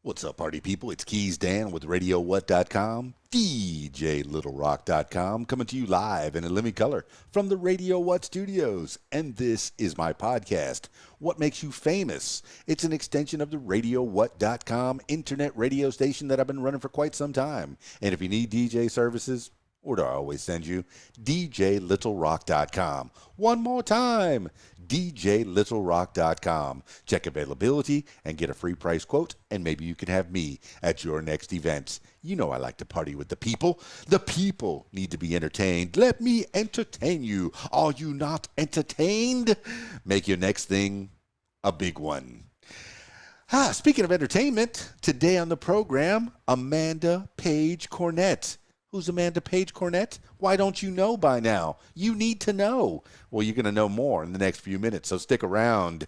What's up, party people? It's Keys Dan with RadioWhat.com, DJLittleRock.com, coming to you live in a living color from the Radio What studios. And this is my podcast, What Makes You Famous. It's an extension of the RadioWhat.com internet radio station that I've been running for quite some time. And if you need DJ services, where do I always send you? DJLittleRock.com. One more time, DJLittleRock.com. Check availability and get a free price quote, and maybe you can have me at your next event. You know I like to party with the people. The people need to be entertained. Let me entertain you. Are you not entertained? Make your next thing a big one. Speaking of entertainment, today on the program, Amanda Page Cornett. Who's Amanda Page Cornett? Why don't you know by now? You need to know. Well, you're going to know more in the next few minutes, so stick around.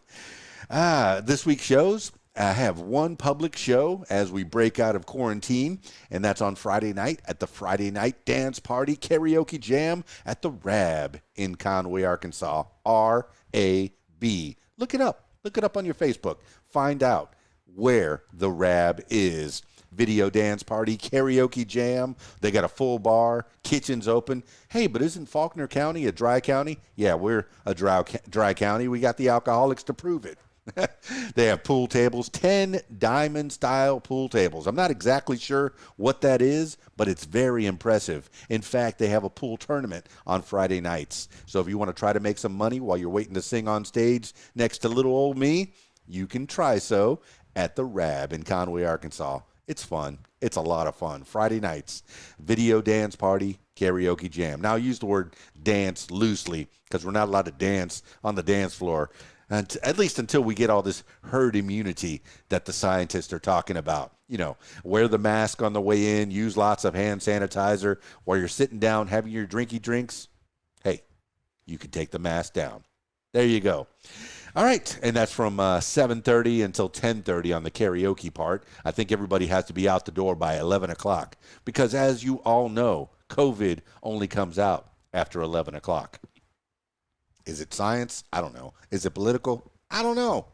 This week's shows, I have one public show as we break out of quarantine, and that's on Friday night at the Friday Night Dance Party Karaoke Jam at the RAB in Conway, Arkansas. R-A-B. Look it up. Look it up on your Facebook. Find out where the RAB is. Video dance party, karaoke jam. They got a full bar, kitchen's open. Hey, but isn't Faulkner County a dry county? Yeah, we're a dry county. We got the alcoholics to prove it. They have pool tables, 10 diamond-style pool tables. I'm not exactly sure what that is, but it's very impressive. In fact, they have a pool tournament on Friday nights. So if you want to try to make some money while you're waiting to sing on stage next to little old me, you can try so at the RAB in Conway, Arkansas. It's fun. It's a lot of fun. Friday nights, video dance party, karaoke jam. Now, I use the word dance loosely because we're not allowed to dance on the dance floor, and at least until we get all this herd immunity that the scientists are talking about. You know, wear the mask on the way in, use lots of hand sanitizer while you're sitting down having your drinky drinks. Hey, you can take the mask down. There you go. All right, and that's from 7:30 until 10:30 on the karaoke part. I think everybody has to be out the door by 11 o'clock because, as you all know, COVID only comes out after 11 o'clock. Is it science? I don't know. Is it political? I don't know.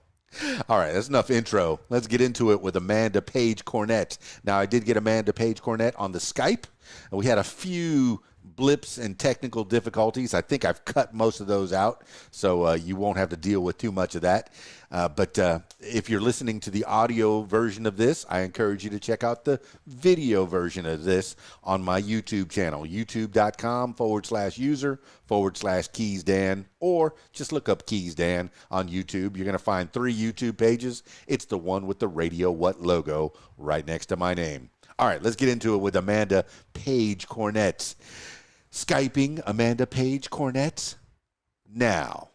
All right, that's enough intro. Let's get into it with Amanda Page Cornett. Now, I did get Amanda Page Cornett on the Skype, and we had a few blips and technical difficulties. I think I've cut most of those out, so you won't have to deal with too much of that. But if you're listening to the audio version of this, I encourage you to check out the video version of this on my YouTube channel, youtube.com/user/Keys Dan, or just look up Keys Dan on YouTube. You're going to find 3 YouTube pages. It's the one with the Radio What logo right next to my name. All right, let's get into it with Amanda Page Cornett. Skyping Amanda Page Cornett now.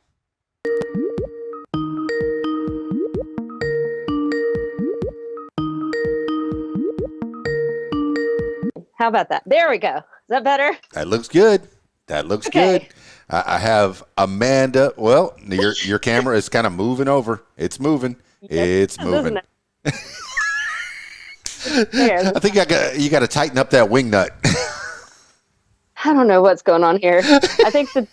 How about that? There we go. Is that better? That looks good. That looks good. I have Amanda. Well, your camera is kind of moving over. It's moving. It's moving. I think you got to tighten up that wing nut. I don't know what's going on here. I think there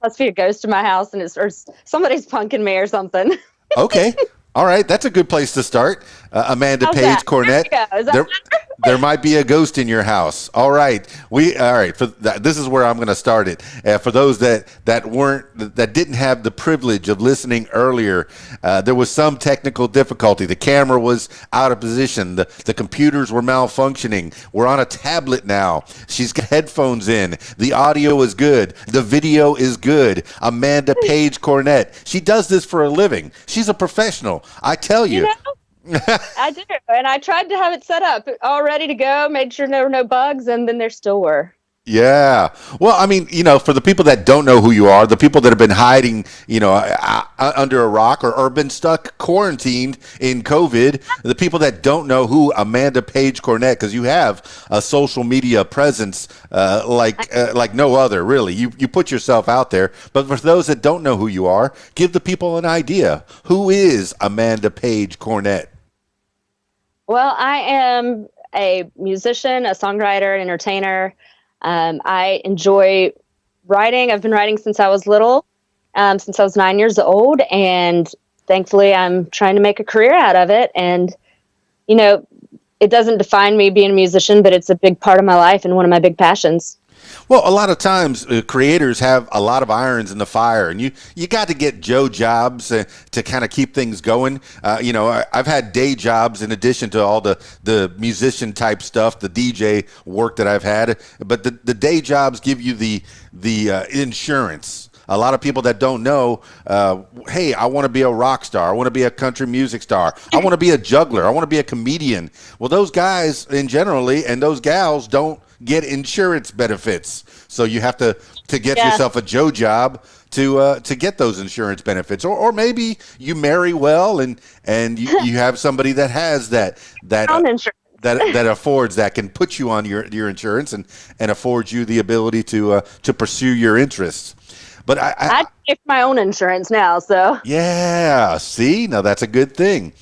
must be a ghost in my house, and or somebody's punking me or something. Okay. All right. That's a good place to start. Amanda Page Cornett. There might be a ghost in your house. All right. This is where I'm going to start it. For those that didn't have the privilege of listening earlier, there was some technical difficulty. The camera was out of position. The computers were malfunctioning. We're on a tablet now. She's got headphones in. The audio is good. The video is good. Amanda Page Cornett. She does this for a living. She's a professional. I tell you. I do, and I tried to have it set up all ready to go, made sure there were no bugs, and then there still were. Yeah. Well, I mean, for the people that don't know who you are, the people that have been hiding, under a rock or been stuck quarantined in COVID, the people that don't know who Amanda Page Cornett, because you have a social media presence like no other, really. You put yourself out there. But for those that don't know who you are, give the people an idea. Who is Amanda Page Cornett? Well, I am a musician, a songwriter, an entertainer. I enjoy writing. I've been writing since I was little, since I was 9 years old, and thankfully I'm trying to make a career out of it. And, it doesn't define me being a musician, but it's a big part of my life and one of my big passions. Well, a lot of times creators have a lot of irons in the fire, and you got to get Joe jobs to kind of keep things going. I've had day jobs in addition to all the musician type stuff, the DJ work that I've had. But the day jobs give you the insurance. A lot of people that don't know, hey, I want to be a rock star. I want to be a country music star. I want to be a juggler. I want to be a comedian. Well, those guys in generally and those gals don't get insurance benefits. So you have to get yourself a Joe job to get those insurance benefits. Or maybe you marry well and you have somebody that has that that affords that can put you on your insurance and affords you the ability to pursue your interests. But I pay for my own insurance now, so yeah. See, now that's a good thing.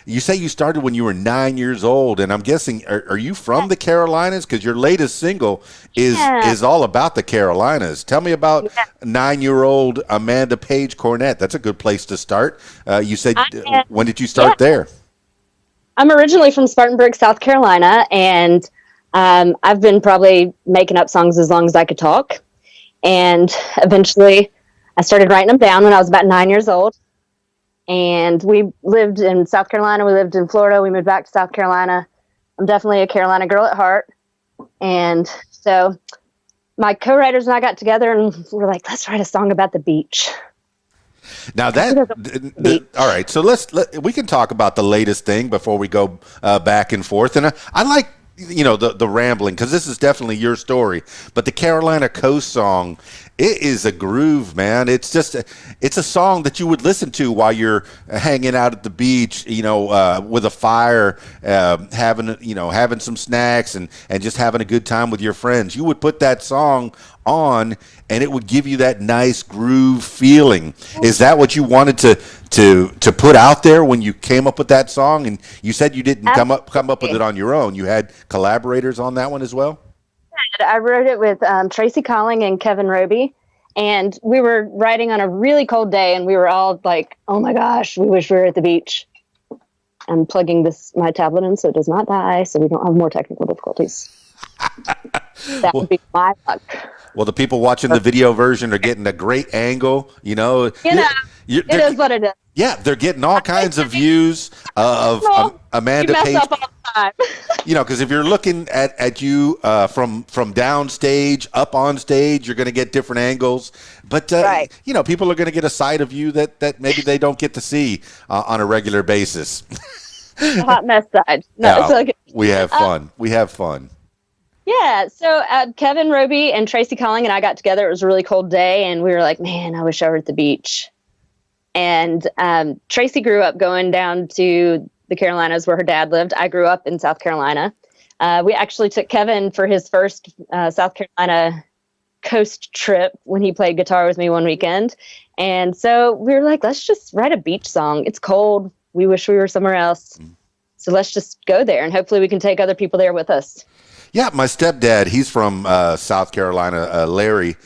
You say you started when you were 9 years old, and I'm guessing are you from the Carolinas? Because your latest single is all about the Carolinas. Tell me about 9-year-old Amanda Page Cornett. That's a good place to start. You said when did you start there? I'm originally from Spartanburg, South Carolina, and I've been probably making up songs as long as I could talk. And eventually I started writing them down when I was about 9 years old. And we lived in South Carolina. We lived in Florida. We moved back to South Carolina. I'm definitely a Carolina girl at heart. And so my co-writers and I got together and we were like, let's write a song about the beach. Now all right. So we can talk about the latest thing before we go back and forth. And I like, the rambling, because this is definitely your story. But the Carolina Coast song, it is a groove, man. It's just it's a song that you would listen to while you're hanging out at the beach, with a fire, having some snacks and just having a good time with your friends. You would put that song on and it would give you that nice groove feeling. Is that what you wanted to put out there when you came up with that song? And you said you didn't come up with it on your own. You had collaborators on that one as well? I wrote it with Tracy Colling and Kevin Roby, and we were writing on a really cold day, and we were all like, oh my gosh, we wish we were at the beach. I'm plugging my tablet in so it does not die, so we don't have more technical difficulties. That would be my luck. Well, the people watching the video version are getting a great angle. It is what it is. Yeah, they're getting all kinds of views of Amanda Page. Up all the time. Because if you're looking at you from downstage, up on stage, you're going to get different angles. But people are going to get a side of you that maybe they don't get to see on a regular basis. The hot mess side. No, it's okay. We have fun. We have fun. Yeah, so Kevin Roby and Tracy Colling and I got together. It was a really cold day, and we were like, man, I wish I were at the beach. And Tracy grew up going down to the Carolinas where her dad lived. I grew up in South Carolina. We actually took Kevin for his first South Carolina coast trip when he played guitar with me one weekend. And so we were like, let's just write a beach song. It's cold. We wish we were somewhere else. So let's just go there, and hopefully we can take other people there with us. Yeah, my stepdad, he's from South Carolina, Larry.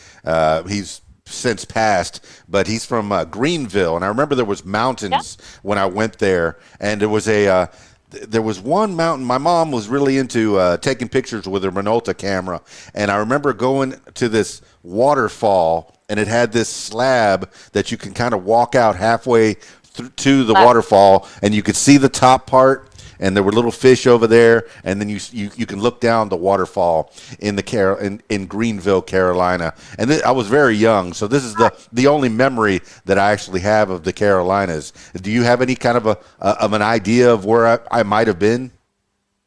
He's since passed, but he's from Greenville. And I remember there was mountains when I went there, and there was one mountain. My mom was really into taking pictures with her Minolta camera, and I remember going to this waterfall, and it had this slab that you can kind of walk out halfway to the waterfall, and you could see the top part. And there were little fish over there, and then you can look down the waterfall in in Greenville, Carolina. And I was very young, so this is the only memory that I actually have of the Carolinas. Do you have any kind of an idea of where I might have been?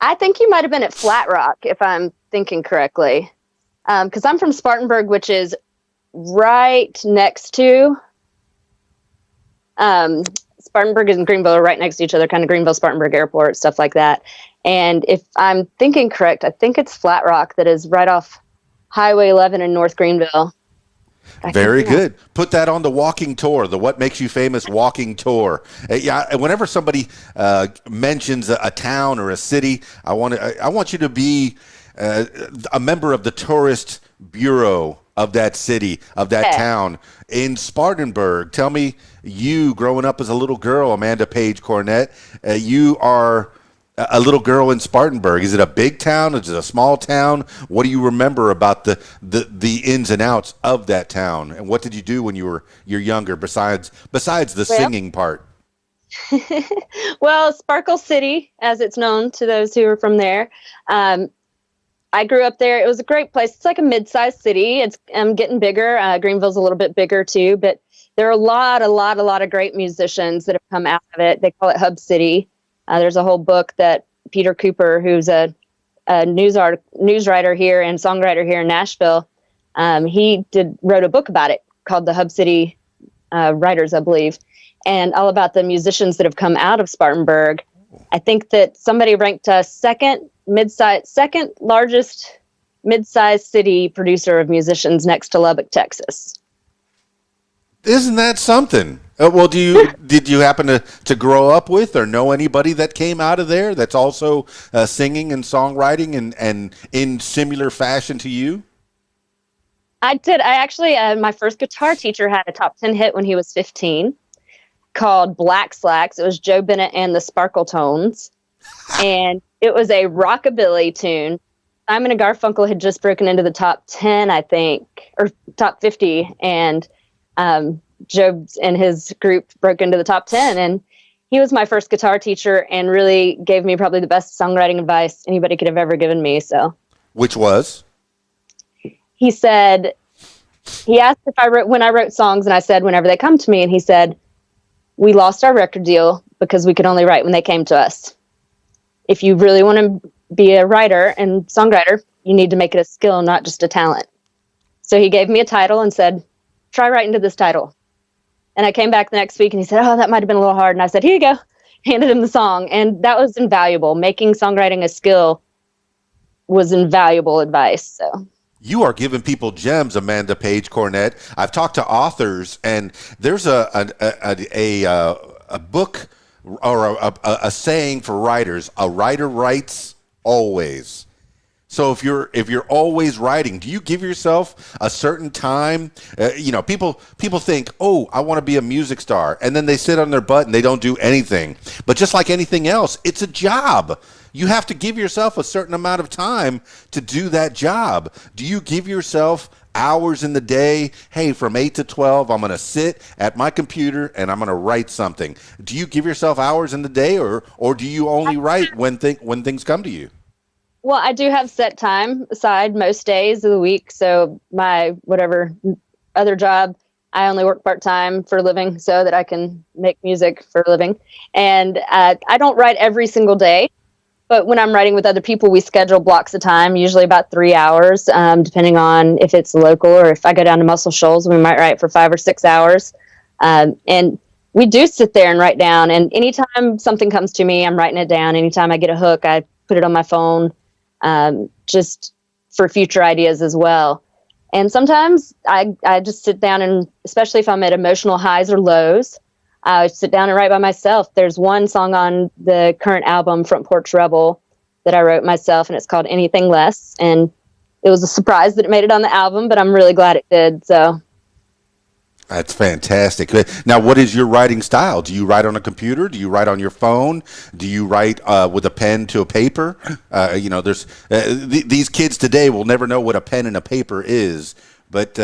I think you might have been at Flat Rock, if I'm thinking correctly, because I'm from Spartanburg, which is right next to. Spartanburg and Greenville are right next to each other, kind of Greenville, Spartanburg Airport, stuff like that. And if I'm thinking correct, I think it's Flat Rock that is right off Highway 11 in North Greenville. Very good. Put that on the walking tour, the What Makes You Famous walking tour. Yeah, whenever somebody mentions a town or a city, I want you to be a member of the tourist bureau of that city, of that town. In Spartanburg, tell me, you growing up as a little girl, Amanda Page Cornett, you are a little girl in Spartanburg. Is it a big town? Is it a small town? What do you remember about the ins and outs of that town? And what did you do when you're younger besides the Well, singing part? well, Sparkle City, as it's known to those who are from there. Um, I grew up there. It was a great place. It's like a mid-sized city. It's getting bigger. Greenville's a little bit bigger too, but there are a lot of great musicians that have come out of it. They call it Hub City. There's a whole book that Peter Cooper, who's a news writer here and songwriter here in Nashville, wrote a book about it called the Hub City Writers, I believe, and all about the musicians that have come out of Spartanburg. I think that somebody ranked us second largest mid-sized city producer of musicians next to Lubbock, Texas. Isn't that something? Well, did you happen to grow up with or know anybody that came out of there that's also singing and songwriting and in similar fashion to you? I did. I actually, my first guitar teacher had a top 10 hit when he was 15 called Black Slacks. It was Joe Bennett and the Sparkle Tones. And it was a rockabilly tune. Simon and Garfunkel had just broken into the top 10, I think, or top 50. And Joe and his group broke into the top 10. And he was my first guitar teacher and really gave me probably the best songwriting advice anybody could have ever given me. So, which was? He said, he asked when I wrote songs, and I said, whenever they come to me, and he said, we lost our record deal because we could only write when they came to us. If you really want to be a writer and songwriter, you need to make it a skill, not just a talent. So he gave me a title and said, try writing to this title. And I came back the next week and he said, oh, that might have been a little hard. And I said, here you go. Handed him the song. And that was invaluable. Making songwriting a skill was invaluable advice. So you are giving people gems, Amanda Page Cornett. I've talked to authors, and there's a book or a saying for writers: a writer writes always. So if you're always writing, do you give yourself a certain time? People think, oh, I want to be a music star, and then they sit on their butt and they don't do anything. But just like anything else, it's a job. You have to give yourself a certain amount of time to do that job. Do you give yourself hours in the day? Hey, from 8 to 12, I'm going to sit at my computer and I'm going to write something. Do you give yourself hours in the day, or do you only write when things come to you? Well, I do have set time aside most days of the week. So my whatever other job, I only work part-time for a living so that I can make music for a living. And I don't write every single day. But when I'm writing with other people, we schedule blocks of time, usually about 3 hours, depending on if it's local or if I go down to Muscle Shoals, we might write for 5 or 6 hours. And we do sit there and write down. And anytime something comes to me, I'm writing it down. Anytime I get a hook, I put it on my phone, just for future ideas as well. And sometimes I just sit down, and especially if I'm at emotional highs or lows, I sit down and write by myself. There's one song on the current album, Front Porch Rebel, that I wrote myself, and it's called Anything Less. And it was a surprise that it made it on the album, but I'm really glad it did. So that's fantastic. Now, what is your writing style? Do you write on a computer? Do you write on your phone? Do you write with a pen to a paper? There's these kids today will never know what a pen and a paper is. But,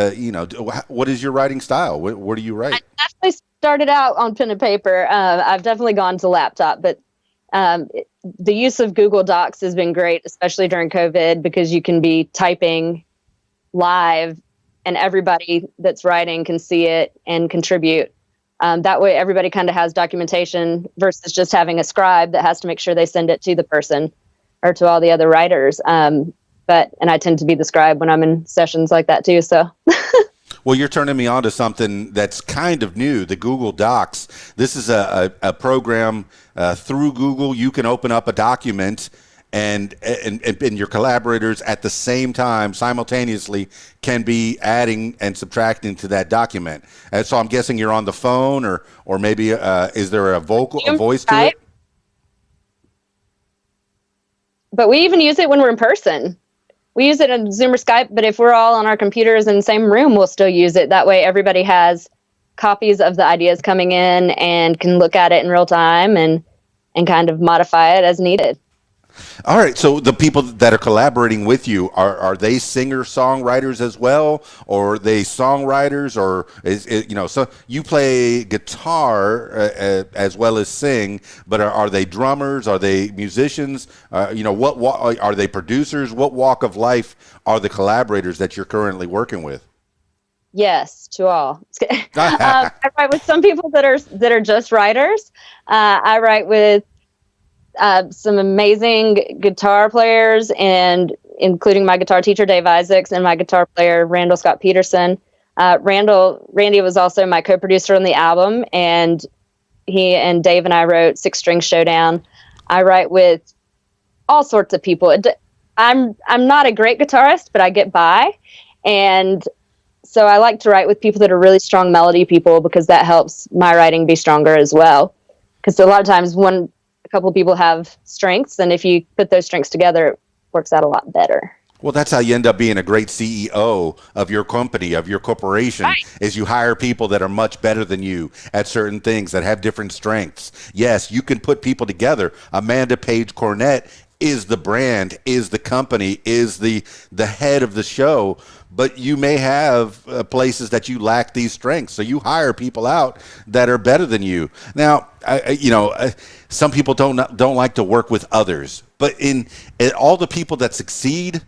what is your writing style? Where do you write? I definitely started out on pen and paper. I've definitely gone to laptop, but the use of Google Docs has been great, especially during COVID, because you can be typing live and everybody that's writing can see it and contribute. That way everybody kind of has documentation versus just having a scribe that has to make sure they send it to the person or to all the other writers. And I tend to be the scribe when I'm in sessions like that too. So, well, you're turning me on to something that's kind of new, the Google Docs. This is a program through Google. You can open up a document and your collaborators at the same time simultaneously can be adding and subtracting to that document. And so I'm guessing you're on the phone or maybe is there a voice to it? But we even use it when we're in person. We use it on Zoom or Skype, but if we're all on our computers in the same room, we'll still use it. That way everybody has copies of the ideas coming in and can look at it in real time and kind of modify it as needed. All right. So the people that are collaborating with you are they singer songwriters as well, or are they songwriters, or is it, so you play guitar as well as sing, but are they drummers? Are they musicians? What are they producers? What walk of life are the collaborators that you're currently working with? Yes, to all. I write with some people that are just writers. I write with some amazing guitar players, and including my guitar teacher Dave Isaacs and my guitar player Randall Scott Peterson. Randy was also my co-producer on the album, and he and Dave and I wrote Six String Showdown. I write with all sorts of people. I'm not a great guitarist, but I get by, and so I like to write with people that are really strong melody people, because that helps my writing be stronger as well. Because a lot of times a couple of people have strengths, and if you put those strengths together, it works out a lot better. Well, that's how you end up being a great CEO of your company, of your corporation, Right. is you hire people that are much better than you at certain things, that have different strengths. Yes, you can put people together. Amanda Page Cornett is the brand, is the company, is the head of the show, but you may have places that you lack these strengths. So you hire people out that are better than you. Now, some people don't like to work with others, but in all the people that succeed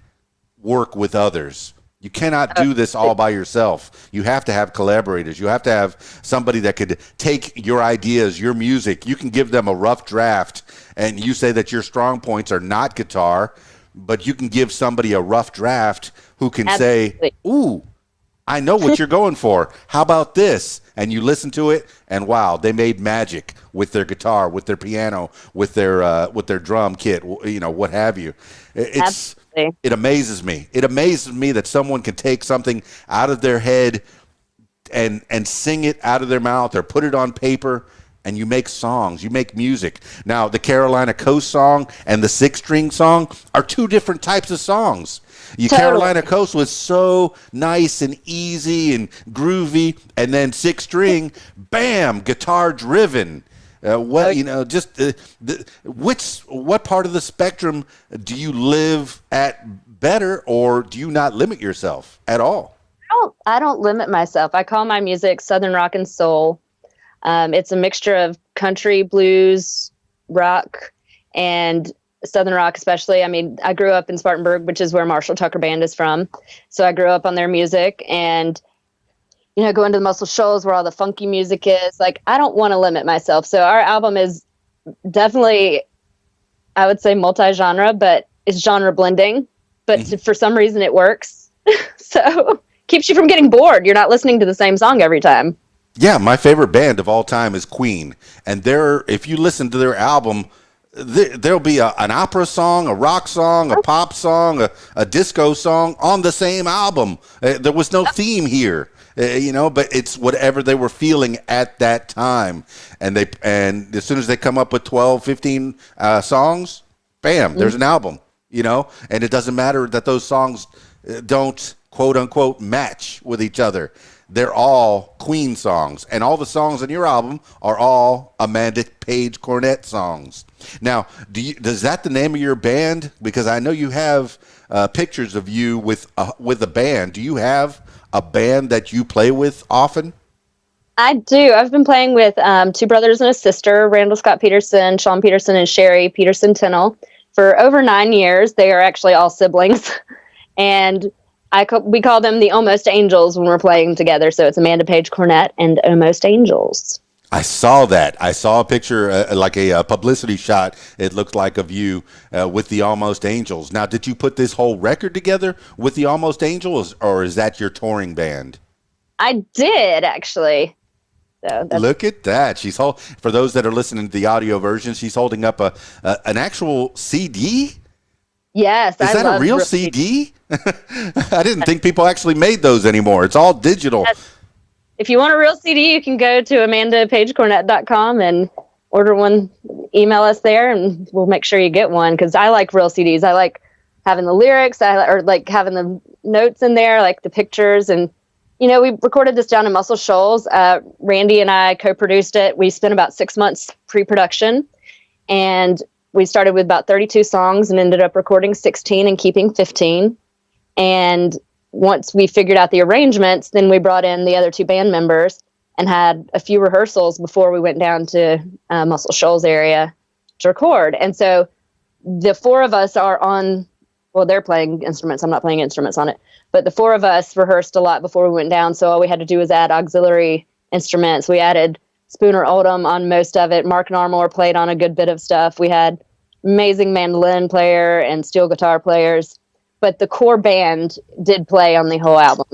work with others. You cannot do this all by yourself. You have to have collaborators. You have to have somebody that could take your ideas, your music. You can give them a rough draft, and you say that your strong points are not guitar, but you can give somebody a rough draft who can Absolutely. say, ooh, I know what you're going for. How about this? And you listen to it, and wow, they made magic with their guitar, with their piano, with their drum kit, what have you. It amazes me. It amazes me that someone can take something out of their head and sing it out of their mouth, or put it on paper, and you make songs, you make music. Now, the Carolina Coast song and the Six String song are two different types of songs. Totally. Carolina Coast was so nice and easy and groovy, and then Six String, bam, guitar driven. What part of the spectrum do you live at better, or do you not limit yourself at all? I don't limit myself. I call my music Southern rock and soul. It's a mixture of country, blues, rock, and Southern rock especially. I mean, I grew up in Spartanburg, which is where Marshall Tucker Band is from. So I grew up on their music, and going to the Muscle Shoals where all the funky music is. Like, I don't want to limit myself. So our album is definitely, I would say, multi-genre, but it's genre blending. But for some reason it works. So keeps you from getting bored. You're not listening to the same song every time. Yeah, my favorite band of all time is Queen. And if you listen to their album, there'll be an opera song, a rock song, a pop song, a disco song on the same album. There was no theme here. But it's whatever they were feeling at that time. And as soon as they come up with 12, 15 songs, bam, there's an album, and it doesn't matter that those songs don't quote unquote match with each other. They're all Queen songs, and all the songs on your album are all Amanda Page Cornett songs. Now, is that the name of your band? Because I know you have pictures of you with a band. Do you have a band that you play with often? I do. I've been playing with two brothers and a sister, Randall Scott Peterson, Sean Peterson, and Sherry Peterson Tinnell, for over 9 years. They are actually all siblings, and we call them the Almost Angels when we're playing together. So it's Amanda Page Cornett and Almost Angels. I saw that. I saw a picture, like a publicity shot, it looked like, of you with the Almost Angels. Now, did you put this whole record together with the Almost Angels, or is that your touring band? I did, actually. So look at that. For those that are listening to the audio version, she's holding up an actual CD? Yes. Is that a real CD? I didn't think people actually made those anymore. It's all digital. Yes. If you want a real CD, you can go to amandapagecornett.com and order one. Email us there, and we'll make sure you get one, because I like real CDs. I like having the lyrics, or like having the notes in there, like the pictures. And, we recorded this down in Muscle Shoals. Randy and I co-produced it. We spent about 6 months pre-production, and we started with about 32 songs and ended up recording 16 and keeping 15. And once we figured out the arrangements, then we brought in the other two band members and had a few rehearsals before we went down to Muscle Shoals area to record. And so the four of us are on, well, they're playing instruments. I'm not playing instruments on it, but the four of us rehearsed a lot before we went down. So all we had to do was add auxiliary instruments. We added Spooner Oldham on most of it. Mark Narmore played on a good bit of stuff. We had amazing mandolin player and steel guitar players, but the core band did play on the whole album.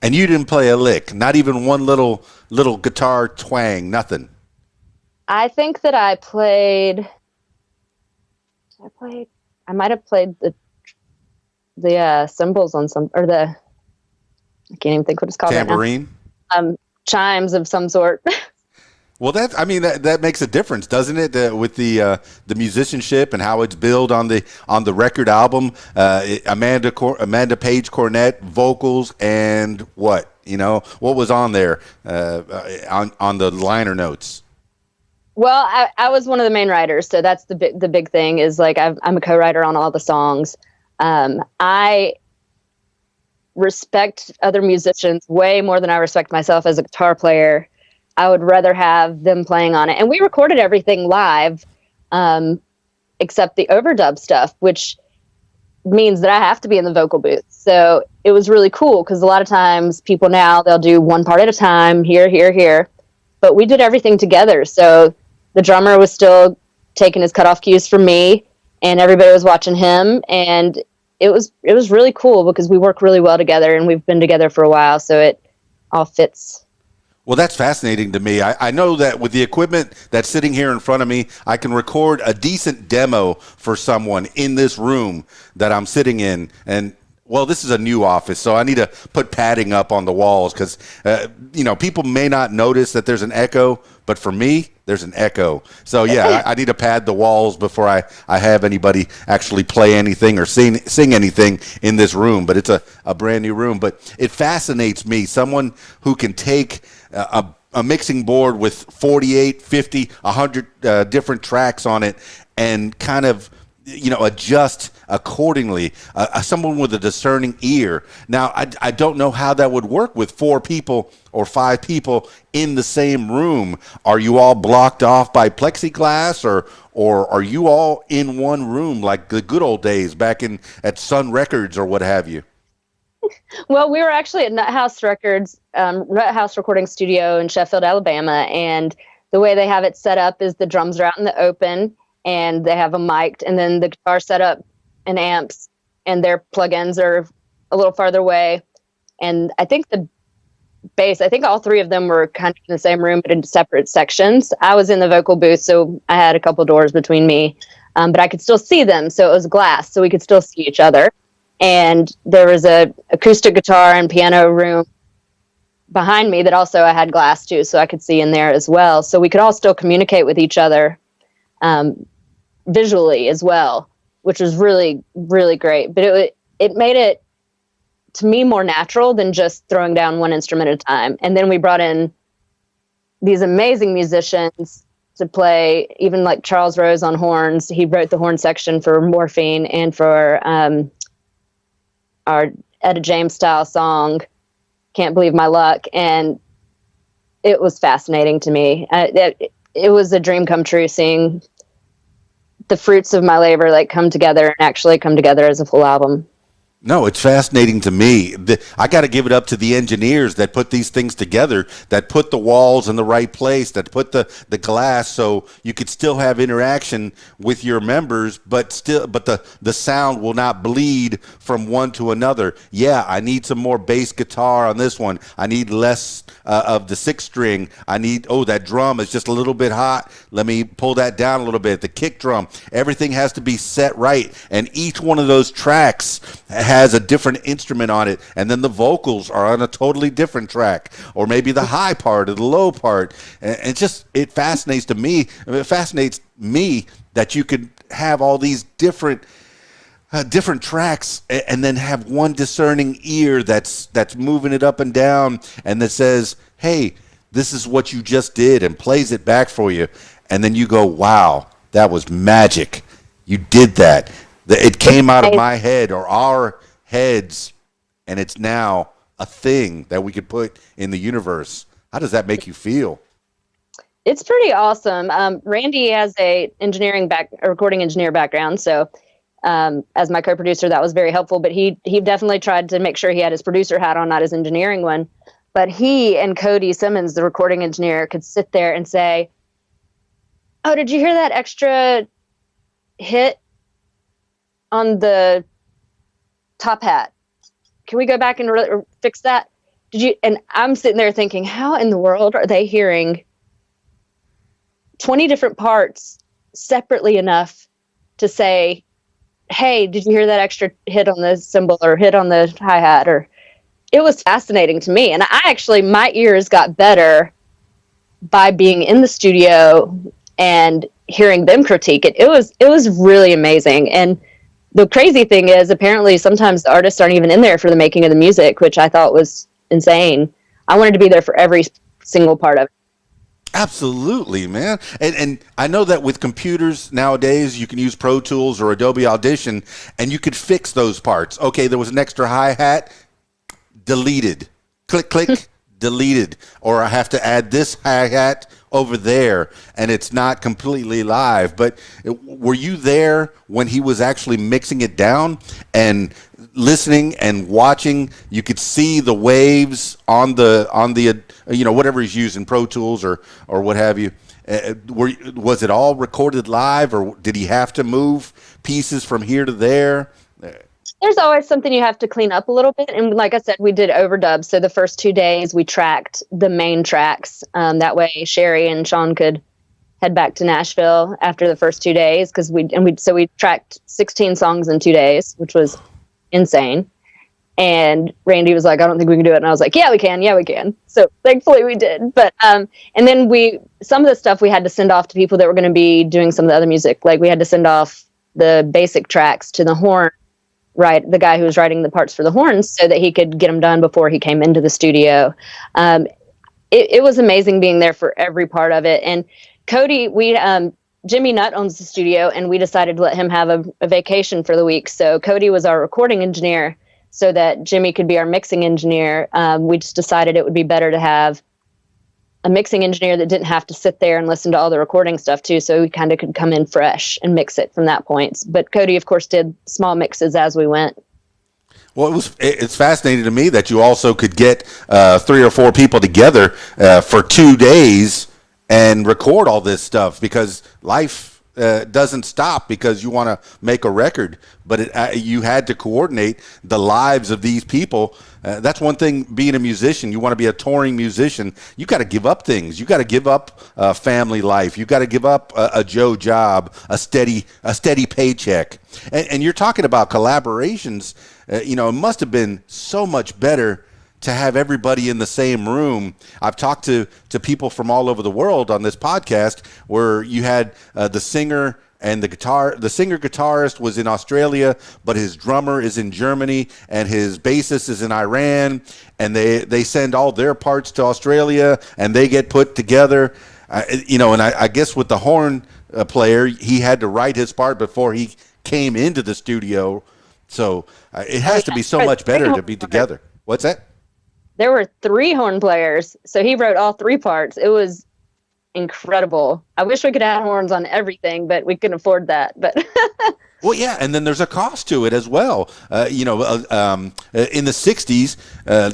And you didn't play a lick, not even one little guitar twang, nothing. I think that I might have played the cymbals on some, or I can't even think what it's called. Tambourine? Right now. Chimes of some sort. Well, that makes a difference, doesn't it? With the musicianship and how it's built on the record album. Amanda Page Cornett vocals and what was on there on the liner notes. Well, I was one of the main writers, so that's the big thing is like I'm a co-writer on all the songs. I respect other musicians way more than I respect myself as a guitar player. I would rather have them playing on it. And we recorded everything live, except the overdub stuff, which means that I have to be in the vocal booth. So it was really cool because a lot of times people now, they'll do one part at a time, here. But we did everything together. So the drummer was still taking his cutoff cues from me, and everybody was watching him. And it was really cool because we work really well together, and we've been together for a while. So it all fits. Well, that's fascinating to me. I know that with the equipment that's sitting here in front of me, I can record a decent demo for someone in this room that I'm sitting in. And, well, this is a new office, so I need to put padding up on the walls because, people may not notice that there's an echo, but for me, there's an echo. So, yeah, I need to pad the walls before I have anybody actually play anything or sing anything in this room. But it's a brand new room. But it fascinates me, someone who can take a mixing board with 48, 50, 100 different tracks on it and kind of, adjust accordingly. Someone with a discerning ear. Now, I don't know how that would work with 4 people or 5 people in the same room. Are you all blocked off by plexiglass or are you all in one room like the good old days back at Sun Records or what have you? Well, we were actually at Nut House Records, Nut House Recording Studio in Sheffield, Alabama, and the way they have it set up is the drums are out in the open, and they have them mic'd, and then the guitar setup and amps and their plugins are a little farther away, and I think the bass, I think all 3 of them were kind of in the same room, but in separate sections. I was in the vocal booth, so I had a couple doors between me, but I could still see them, so it was glass, so we could still see each other. And there was a acoustic guitar and piano room behind me that also I had glass too, so I could see in there as well. So we could all still communicate with each other visually as well, which was really, really great. But it made it, to me, more natural than just throwing down one instrument at a time. And then we brought in these amazing musicians to play, even like Charles Rose on horns. He wrote the horn section for Morphine and for our Etta James style song, Can't Believe My Luck. And it was fascinating to me. It was a dream come true seeing the fruits of my labor come together and actually come together as a full album. No, it's fascinating to me. I got to give it up to the engineers that put these things together, that put the walls in the right place, that put the glass so you could still have interaction with your members, but the sound will not bleed from one to another. Yeah, I need some more bass guitar on this one. I need less of the 6 string. I need, that drum is just a little bit hot. Let me pull that down a little bit. The kick drum, everything has to be set right. And each one of those tracks has a different instrument on it, and then the vocals are on a totally different track, or maybe the high part or the low part. And it fascinates me. It fascinates me that you could have all these different tracks and then have one discerning ear that's moving it up and down and that says, hey, this is what you just did, and plays it back for you. And then you go, wow, That was magic. You did that. It came out of my head or our heads, and it's now a thing that we could put in the universe. How does that make you feel? It's pretty awesome. Randy has a recording engineer background, so as my co-producer, that was very helpful. But he definitely tried to make sure he had his producer hat on, not his engineering one. But he and Cody Simmons, the recording engineer, could sit there and say, "Oh, did you hear that extra hit on the top hat? Can we go back and fix that? Did you?" And I'm sitting there thinking, how in the world are they hearing 20 different parts separately enough to say, "Hey, did you hear that extra hit on the cymbal or hit on the hi-hat?" Or it was fascinating to me. And my ears got better by being in the studio and hearing them critique it. It was really amazing. And the crazy thing is, apparently sometimes the artists aren't even in there for the making of the music, which I thought was insane. I wanted to be there for every single part of it. Absolutely, man. And I know that with computers nowadays, you can use Pro Tools or Adobe Audition, and you could fix those parts. Okay, there was an extra hi-hat, deleted. Click, click, deleted. Or I have to add this hi-hat over there, and it's not completely live. But were you there when he was actually mixing it down and listening and watching? You could see the waves on the whatever he's using, Pro Tools or what have you. Was it all recorded live, or did he have to move pieces from here to there? There's always something you have to clean up a little bit. And like I said, we did overdubs. So the first 2 days we tracked the main tracks. That way Sherry and Sean could head back to Nashville after the first 2 days. So we tracked 16 songs in 2 days, which was insane. And Randy was like, "I don't think we can do it." And I was like, "Yeah, we can. Yeah, we can." So thankfully we did. But, and then some of the stuff we had to send off to people that were going to be doing some of the other music. Like we had to send off the basic tracks to the horn, right? The guy who was writing the parts for the horns, so that he could get them done before he came into the studio. It was amazing being there for every part of it. And Cody, Jimmy Nutt owns the studio, and we decided to let him have a vacation for the week. So Cody was our recording engineer so that Jimmy could be our mixing engineer. We just decided it would be better to have a mixing engineer that didn't have to sit there and listen to all the recording stuff too. So we kind of could come in fresh and mix it from that point. But Cody, of course, did small mixes as we went. Well, it's fascinating to me that you also could get 3 or 4 people together for 2 days and record all this stuff, because life doesn't stop because you want to make a record, but you had to coordinate the lives of these people. That's one thing, being a musician. You want to be a touring musician, you got to give up things. You got to give up family life. You got to give up a Joe job, a steady paycheck. And you're talking about collaborations. It must have been so much better to have everybody in the same room. I've talked to people from all over the world on this podcast where you had the singer and the singer guitarist was in Australia, but his drummer is in Germany and his bassist is in Iran, and they send all their parts to Australia and they get put together. And I guess with the horn player, he had to write his part before he came into the studio. So it has to be so much better to be together. What's that? There were 3 horn players, so he wrote all 3 parts. It was incredible. I wish we could add horns on everything, but we couldn't afford that. But well, yeah, and then there's a cost to it as well. In the '60s,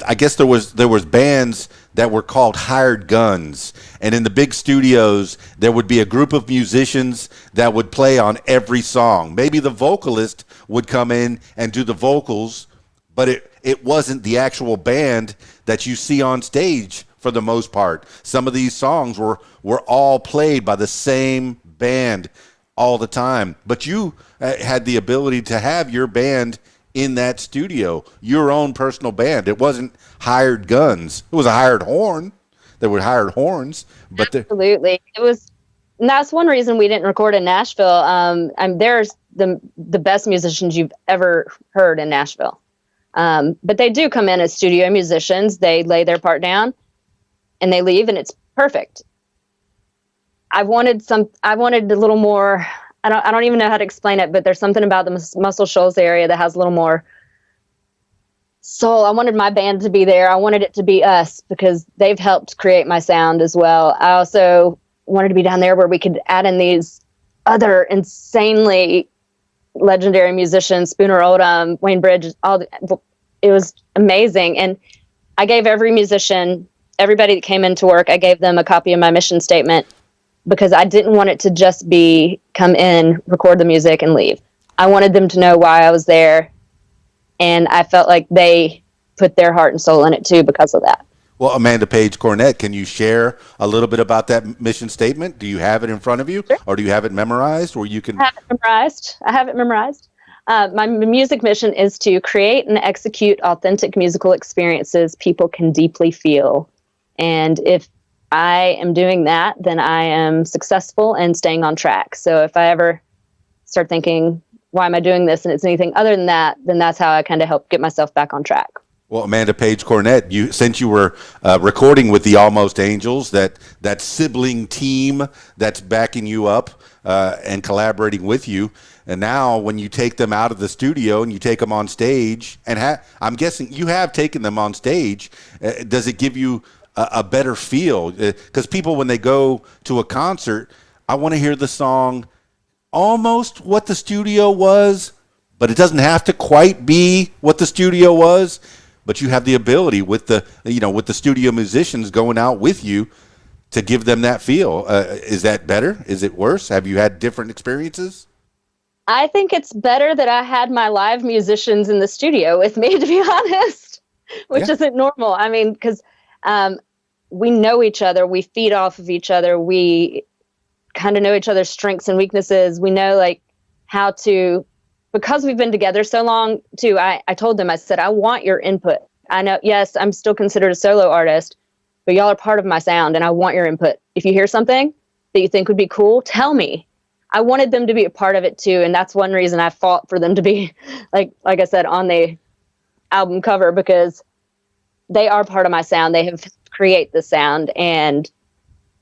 I guess there was bands that were called hired guns, and in the big studios there would be a group of musicians that would play on every song. Maybe the vocalist would come in and do the vocals, but it wasn't the actual band that you see on stage for the most part. Some of these songs were all played by the same band all the time. But you had the ability to have your band in that studio, your own personal band. It wasn't hired guns. It was a hired horn. There were hired horns. But absolutely. It was, and that's one reason we didn't record in Nashville. There's the best musicians you've ever heard in Nashville. But they do come in as studio musicians. They lay their part down and they leave, and it's perfect. I wanted a little more. I don't even know how to explain it, but there's something about the Muscle Shoals area that has a little more soul. I wanted my band to be there. I wanted it to be us because they've helped create my sound as well. I also wanted to be down there where we could add in these other insanely legendary musicians, Spooner Oldham, Wayne Bridge, it was amazing. And I gave every musician, everybody that came into work, I gave them a copy of my mission statement because I didn't want it to just be come in, record the music and leave. I wanted them to know why I was there. And I felt like they put their heart and soul in it too because of that. Well, Amanda Page Cornett, can you share a little bit about that mission statement? Do you have it in front of you, Sure. Or do you have it memorized, or you can? I have it memorized. My music mission is to create and execute authentic musical experiences people can deeply feel. And if I am doing that, then I am successful and staying on track. So if I ever start thinking, why am I doing this? And it's anything other than that, then that's how I kind of help get myself back on track. Well, Amanda Page Cornett, since you were recording with the Almost Angels, that sibling team that's backing you up and collaborating with you, and now when you take them out of the studio and you take them on stage, and I'm guessing you have taken them on stage, does it give you a better feel? Because people, when they go to a concert, I want to hear the song almost what the studio was, but it doesn't have to quite be what the studio was. But you have the ability with the studio musicians going out with you to give them that feel. Is that better? Is it worse? Have you had different experiences? I think it's better that I had my live musicians in the studio with me, to be honest, which isn't normal. I mean, because we know each other. We feed off of each other. We kind of know each other's strengths and weaknesses. We know like how to, because we've been together so long too. I told them, I said, I want your input. I know, yes, I'm still considered a solo artist, but y'all are part of my sound and I want your input. If you hear something that you think would be cool, tell me. I wanted them to be a part of it too. And that's one reason I fought for them to be like I said, on the album cover, because they are part of my sound. They have created the sound, and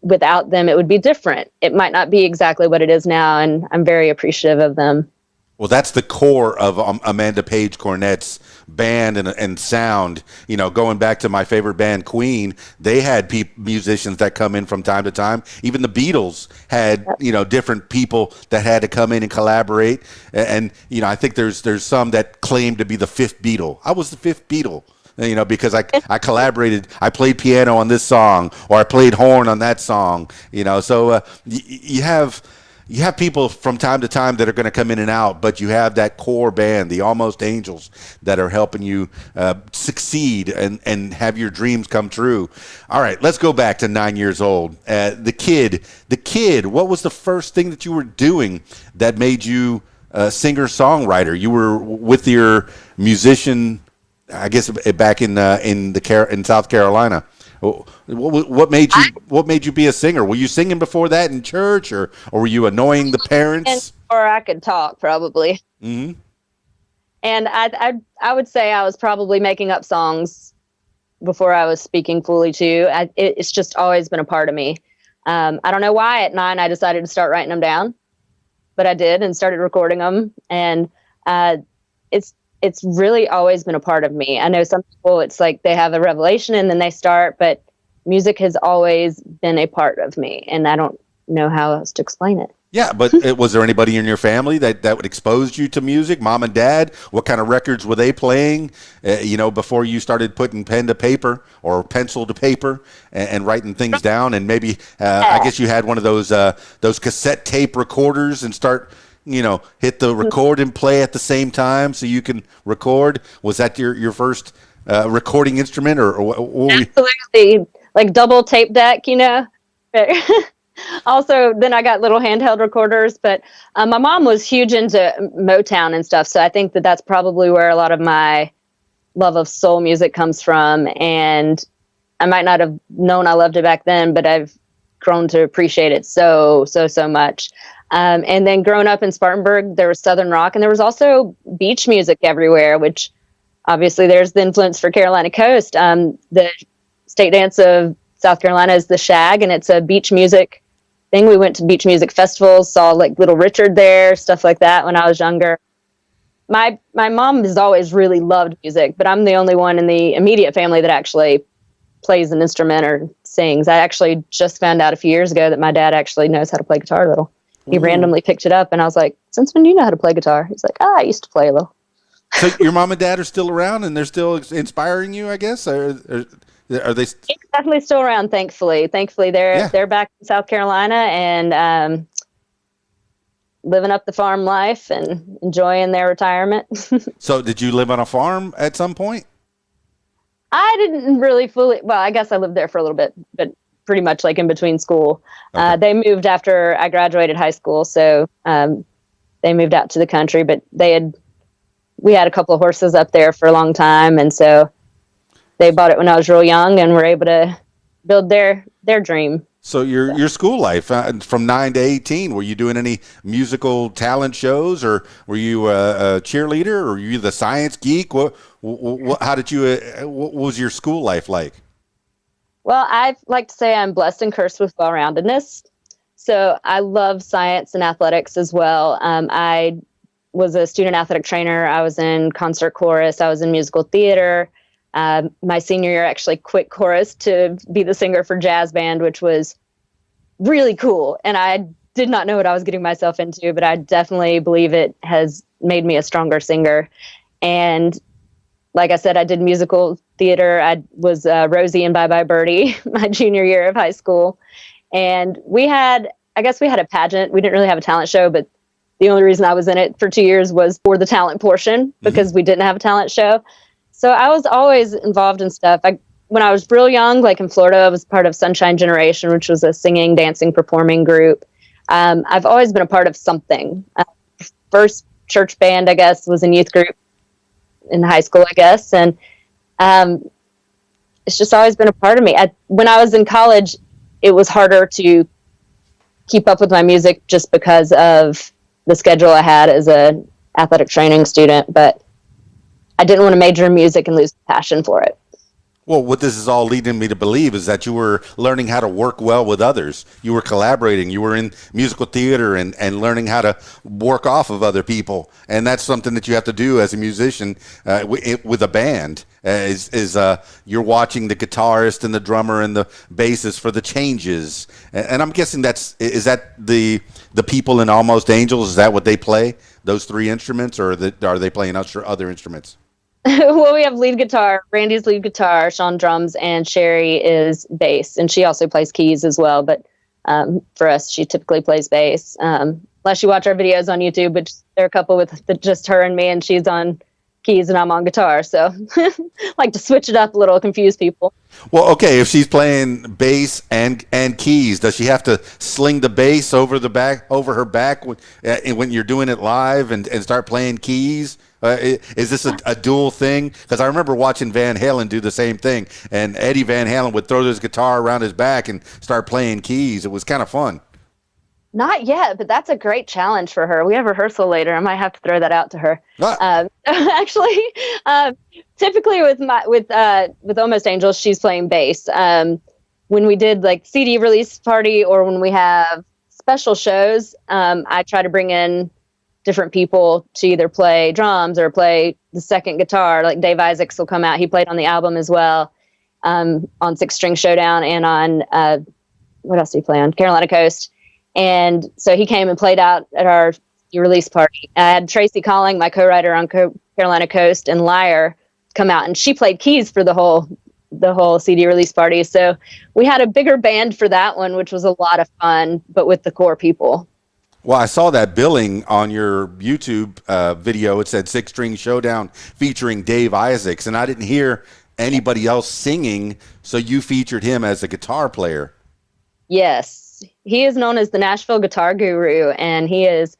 without them, it would be different. It might not be exactly what it is now. And I'm very appreciative of them. Well, that's the core of Amanda Page Cornett's band and sound. You know, going back to my favorite band, Queen, they had musicians that come in from time to time. Even the Beatles had, different people that had to come in and collaborate. And I think there's some that claim to be the fifth Beatle. I was the fifth Beatle. Because I collaborated, I played piano on this song, or I played horn on that song. So you have people from time to time that are going to come in and out, but you have that core band, the Almost Angels, that are helping you succeed and have your dreams come true. All right, let's go back to 9 years old. The kid, what was the first thing that you were doing that made you a singer-songwriter? You were with your musician, I guess, back in South Carolina. What made you be a singer? Were you singing before that in church, or were you annoying the parents? Or I could talk, probably. Mm-hmm. And I would say I was probably making up songs before I was speaking fully too. It's just always been a part of me. I don't know why at 9 I decided to start writing them down, but I did and started recording them. And it's really always been a part of me. I know some people, it's like they have a revelation and then they start, but music has always been a part of me, and I don't know how else to explain it. Yeah, but was there anybody in your family that would expose you to music? Mom and dad? What kind of records were they playing, before you started putting pen to paper or pencil to paper and writing things down? And maybe, I guess you had one of those cassette tape recorders and start hit the record and play at the same time so you can record. Was that your first recording instrument, or Absolutely, like double tape deck, Also, then I got little handheld recorders, but my mom was huge into Motown and stuff, so I think that's probably where a lot of my love of soul music comes from. And I might not have known I loved it back then, but I've grown to appreciate it so much. And then growing up in Spartanburg, there was Southern rock, and there was also beach music everywhere, which obviously there's the influence for Carolina Coast. The state dance of South Carolina is the shag, and it's a beach music thing. We went to beach music festivals, saw like Little Richard there, stuff like that when I was younger. My mom has always really loved music, but I'm the only one in the immediate family that actually plays an instrument or sings. I actually just found out a few years ago that my dad actually knows how to play guitar a little. He randomly picked it up, and I was like, "Since when do you know how to play guitar?" He's like, "I used to play a little." So your mom and dad are still around, and they're still inspiring you, I guess. Or are they? He's definitely still around, thankfully. Thankfully, they're back in South Carolina and living up the farm life and enjoying their retirement. So did you live on a farm at some point? I didn't really fully. Well, I guess I lived there for a little bit, but pretty much like in between school. Okay. They moved after I graduated high school, so they moved out to the country. But we had a couple of horses up there for a long time, and so they bought it when I was real young, and were able to build their dream. So your school life from 9 to 18, were you doing any musical talent shows, or were you a cheerleader, or were you the science geek? What was your school life like? Well, I like to say I'm blessed and cursed with well-roundedness. So I love science and athletics as well. I was a student athletic trainer. I was in concert chorus. I was in musical theater. My senior year, I actually quit chorus to be the singer for jazz band, which was really cool. And I did not know what I was getting myself into, but I definitely believe it has made me a stronger singer. And like I said, I did musical theater. I was Rosie in Bye Bye Birdie my junior year of high school. And I guess we had a pageant. We didn't really have a talent show, but the only reason I was in it for 2 years was for the talent portion, because we didn't have a talent show. So I was always involved in stuff. When I was real young, like in Florida, I was part of Sunshine Generation, which was a singing, dancing, performing group. I've always been a part of something. First church band, I guess, was in youth group in high school, I guess. And it's just always been a part of me. When I was in college, it was harder to keep up with my music just because of the schedule I had as an athletic training student. But I didn't want to major in music and lose passion for it. Well, what this is all leading me to believe is that you were learning how to work well with others. You were collaborating. You were in musical theater and learning how to work off of other people. And that's something that you have to do as a musician with a band. You're watching the guitarist and the drummer and the bassist for the changes. And I'm guessing is that the people in Almost Angels? Is that what they play? Those three instruments, or are they playing other instruments? Well, we have lead guitar. Randy's lead guitar, Sean drums, and Sherry is bass. And she also plays keys as well. But for us, she typically plays bass. Unless you watch our videos on YouTube, which there are a couple with just her and me, and she's on keys and I'm on guitar. So like to switch it up a little, confuse people. Well, okay, if she's playing bass and keys, does she have to sling the bass over her back when you're doing it live and start playing keys? Is this a dual thing? Because I remember watching Van Halen do the same thing, and Eddie Van Halen would throw his guitar around his back and start playing keys. It was kind of fun. Not yet, but that's a great challenge for her. We have rehearsal later. I might have to throw that out to her. Actually, typically with Almost Angels, she's playing bass. When we did like CD release party or when we have special shows, I try to bring in different people to either play drums or play the second guitar. Like Dave Isaacs will come out. He played on the album as well, on Six String Showdown and on what else did he play on? Carolina Coast. And so he came and played out at our release party. I had Tracy Calling, my co-writer on Carolina Coast, and Lyre come out, and she played keys for the whole CD release party. So we had a bigger band for that one, which was a lot of fun, but with the core people. Well, I saw that billing on your YouTube video. It said Six String Showdown featuring Dave Isaacs, and I didn't hear anybody else singing, so you featured him as a guitar player. Yes. He is known as the Nashville guitar guru, and he is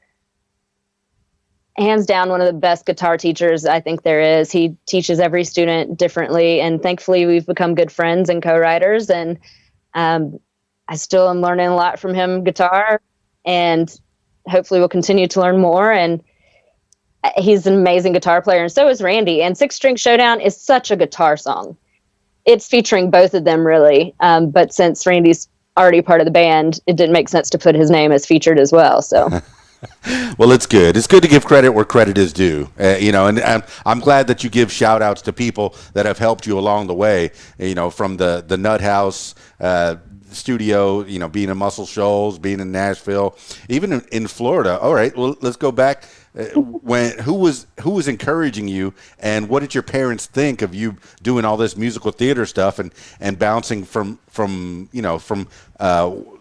hands down one of the best guitar teachers I think there is. He teaches every student differently, and thankfully we've become good friends and co-writers, and I still am learning a lot from him guitar, and hopefully we'll continue to learn more. And he's an amazing guitar player, and so is Randy. And Six String Showdown is such a guitar song. It's featuring both of them, really, but since Randy's already part of the band, it didn't make sense to put his name as featured as well. So. Well, it's good. It's good to give credit where credit is due. And I'm glad that you give shout outs to people that have helped you along the way, from the Nut House studio, being in Muscle Shoals, being in Nashville, even in Florida. All right, well, let's go back. Who was encouraging you, and what did your parents think of you doing all this musical theater stuff and bouncing from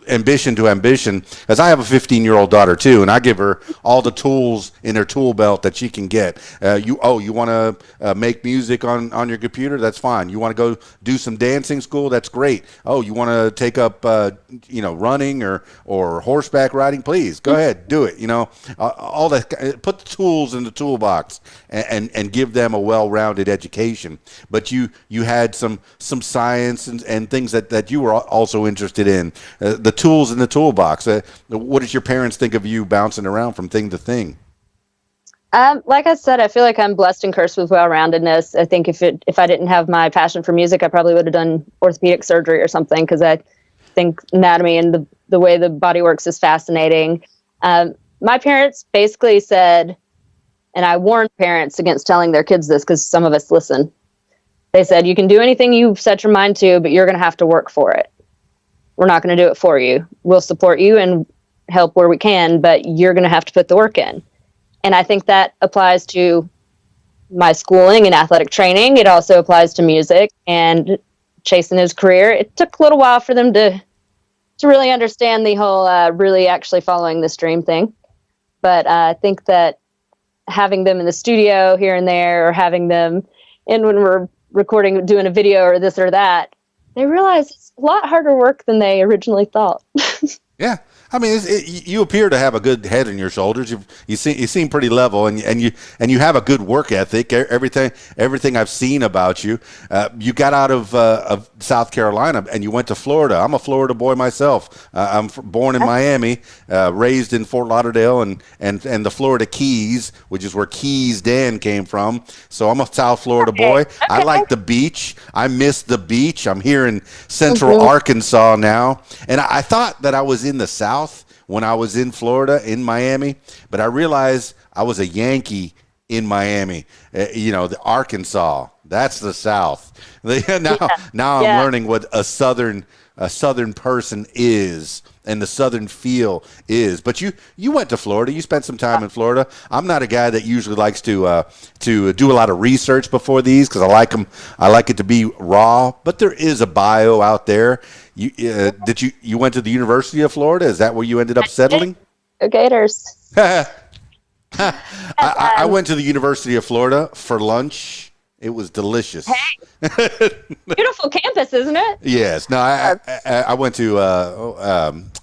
ambition to ambition? As I have a 15-year-old daughter too, and I give her all the tools in her tool belt that she can get. You want to make music on your computer? That's fine. You want to go do some dancing school? That's great. Oh, you want to take up running or horseback riding? Please go ahead, do it. All that. Put the tools in the toolbox and give them a well-rounded education. But you had some science and things that you were also interested in. The tools in the toolbox. What did your parents think of you bouncing around from thing to thing? Like I said, I feel like I'm blessed and cursed with well-roundedness. I think if I didn't have my passion for music, I probably would have done orthopedic surgery or something, because I think anatomy and the way the body works is fascinating. My parents basically said, and I warned parents against telling their kids this because some of us listen. They said, you can do anything you set your mind to, but you're going to have to work for it. We're not going to do it for you. We'll support you and help where we can, but you're going to have to put the work in. And I think that applies to my schooling and athletic training. It also applies to music and chasing his career. It took a little while for them to really understand the whole really actually following this dream thing. But I think that having them in the studio here and there, or having them in when we're recording, doing a video or this or that, they realize it's a lot harder work than they originally thought. Yeah. I mean, you appear to have a good head on your shoulders. You seem pretty level, and you have a good work ethic. Everything I've seen about you, you got out of South Carolina and you went to Florida. I'm a Florida boy myself. I'm born in Miami, raised in Fort Lauderdale and the Florida Keys, which is where Keys Dan came from. So I'm a South Florida boy. Okay. I like the beach. I miss the beach. I'm here in Central Arkansas now, and I thought that I was in the South when I was in Florida, in Miami, but I realized I was a Yankee in Miami. The Arkansas, that's the South. Now I'm learning what a Southern person is and the Southern feel is. But you went to Florida. You spent some time in Florida. I'm not a guy that usually likes to do a lot of research before these, because I like them. I like it to be raw. But there is a bio out there. You went to the University of Florida? Is that where you ended up settling? Go Gators. I went to the University of Florida for lunch. It was delicious. Hey, beautiful campus, isn't it? Yes. No, I went to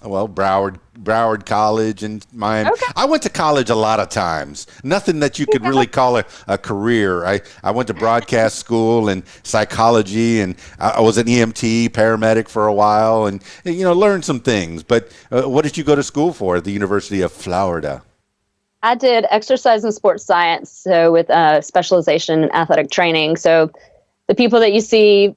Broward College in Miami. Okay. I went to college a lot of times. Nothing that you could really call a career. I went to broadcast school and psychology, and I was an EMT paramedic for a while, and learned some things. But what did you go to school for at the University of Florida? I did exercise and sports science, so with specialization in athletic training. So the people that you see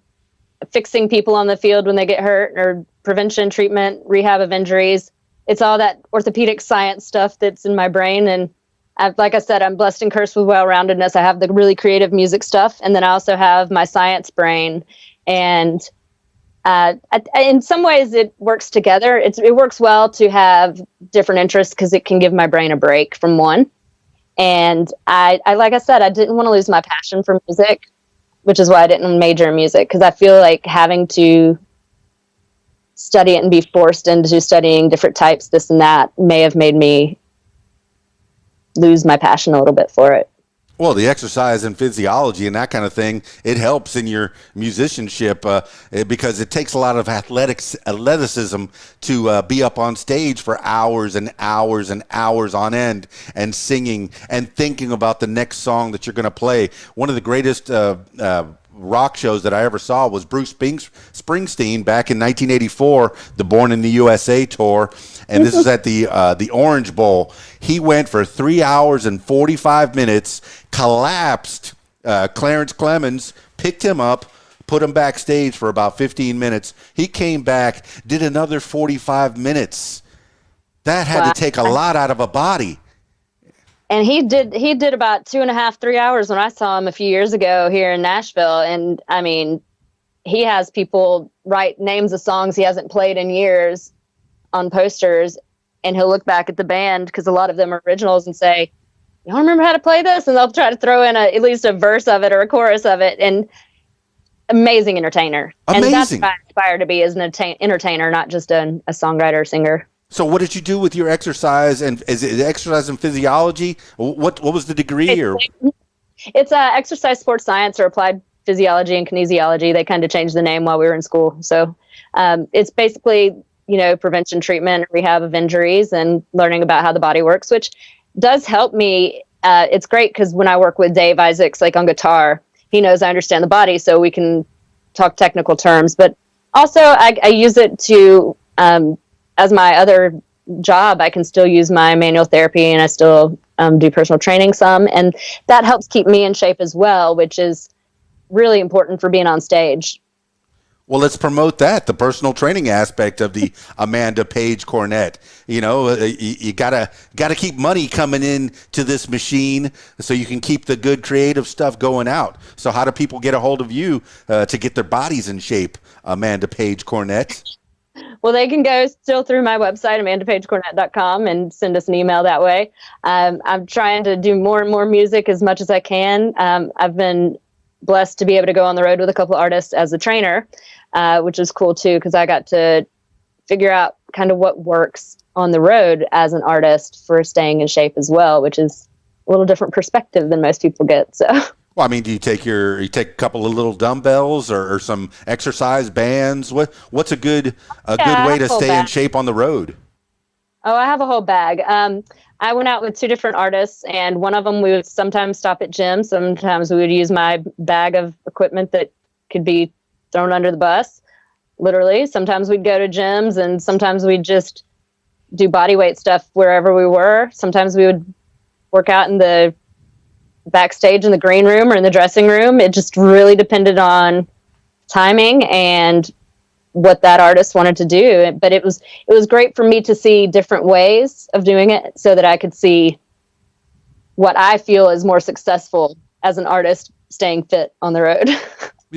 fixing people on the field when they get hurt, or prevention, treatment, rehab of injuries, it's all that orthopedic science stuff that's in my brain. And like I said, I'm blessed and cursed with well-roundedness. I have the really creative music stuff, and then I also have my science brain. And in some ways it works together. It works well to have different interests, because it can give my brain a break from one. And I like I said, I didn't want to lose my passion for music, which is why I didn't major in music, because I feel like having to study it and be forced into studying different types, this and that, may have made me lose my passion a little bit for it. Well, the exercise and physiology and that kind of thing, it helps in your musicianship because it takes a lot of athleticism to be up on stage for hours and hours and hours on end and singing and thinking about the next song that you're going to play. One of the greatest rock shows that I ever saw was Bruce Springsteen back in 1984, the Born in the USA tour, and this is at the Orange Bowl. He went for 3 hours and 45 minutes, collapsed. Clarence Clemens picked him up, put him backstage for about 15 minutes. He came back, did another 45 minutes. That had Wow. to take a lot out of a body. And he did about 2.5, 3 hours when I saw him a few years ago here in Nashville. And I mean, he has people write names of songs he hasn't played in years on posters, and he'll look back at the band, because a lot of them are originals, and say, "You don't remember how to play this?" And they'll try to throw in at least a verse of it or a chorus of it. And amazing entertainer. Amazing. And that's what I aspire to be, as an entertainer, not just a songwriter, singer. So what did you do with your exercise? And is it exercise and physiology? What was the degree? Or It's exercise sports science, or applied physiology and kinesiology. They kind of changed the name while we were in school. So it's basically, prevention, treatment, rehab of injuries, and learning about how the body works, which does help me. It's great because when I work with Dave Isaacs, like on guitar, he knows I understand the body, so we can talk technical terms. But also I use it to, as my other job, I can still use my manual therapy, and I still do personal training some. And that helps keep me in shape as well, which is really important for being on stage. well, let's promote that, the personal training aspect of the Amanda Page Cornett. You gotta keep money coming in to this machine so you can keep the good creative stuff going out. So how do people get a hold of you to get their bodies in shape, Amanda Page Cornett? Well, they can go still through my website, amandapagecornett.com, and send us an email that way. I'm trying to do more and more music as much as I can. I've been blessed to be able to go on the road with a couple of artists as a trainer, which is cool too, because I got to figure out kind of what works on the road as an artist for staying in shape as well, which is a little different perspective than most people get. So. Well, I mean, do you take a couple of little dumbbells or some exercise bands? What's a good way to stay in shape on the road? Oh, I have a whole bag. I went out with two different artists, and one of them we would sometimes stop at gyms. Sometimes we would use my bag of equipment that could be thrown under the bus, literally. Sometimes we'd go to gyms, and sometimes we'd just do body weight stuff wherever we were. Sometimes we would work out in the backstage in the green room or in the dressing room. It just really depended on timing and what that artist wanted to do. But it was great for me to see different ways of doing it, so that I could see what I feel is more successful as an artist staying fit on the road.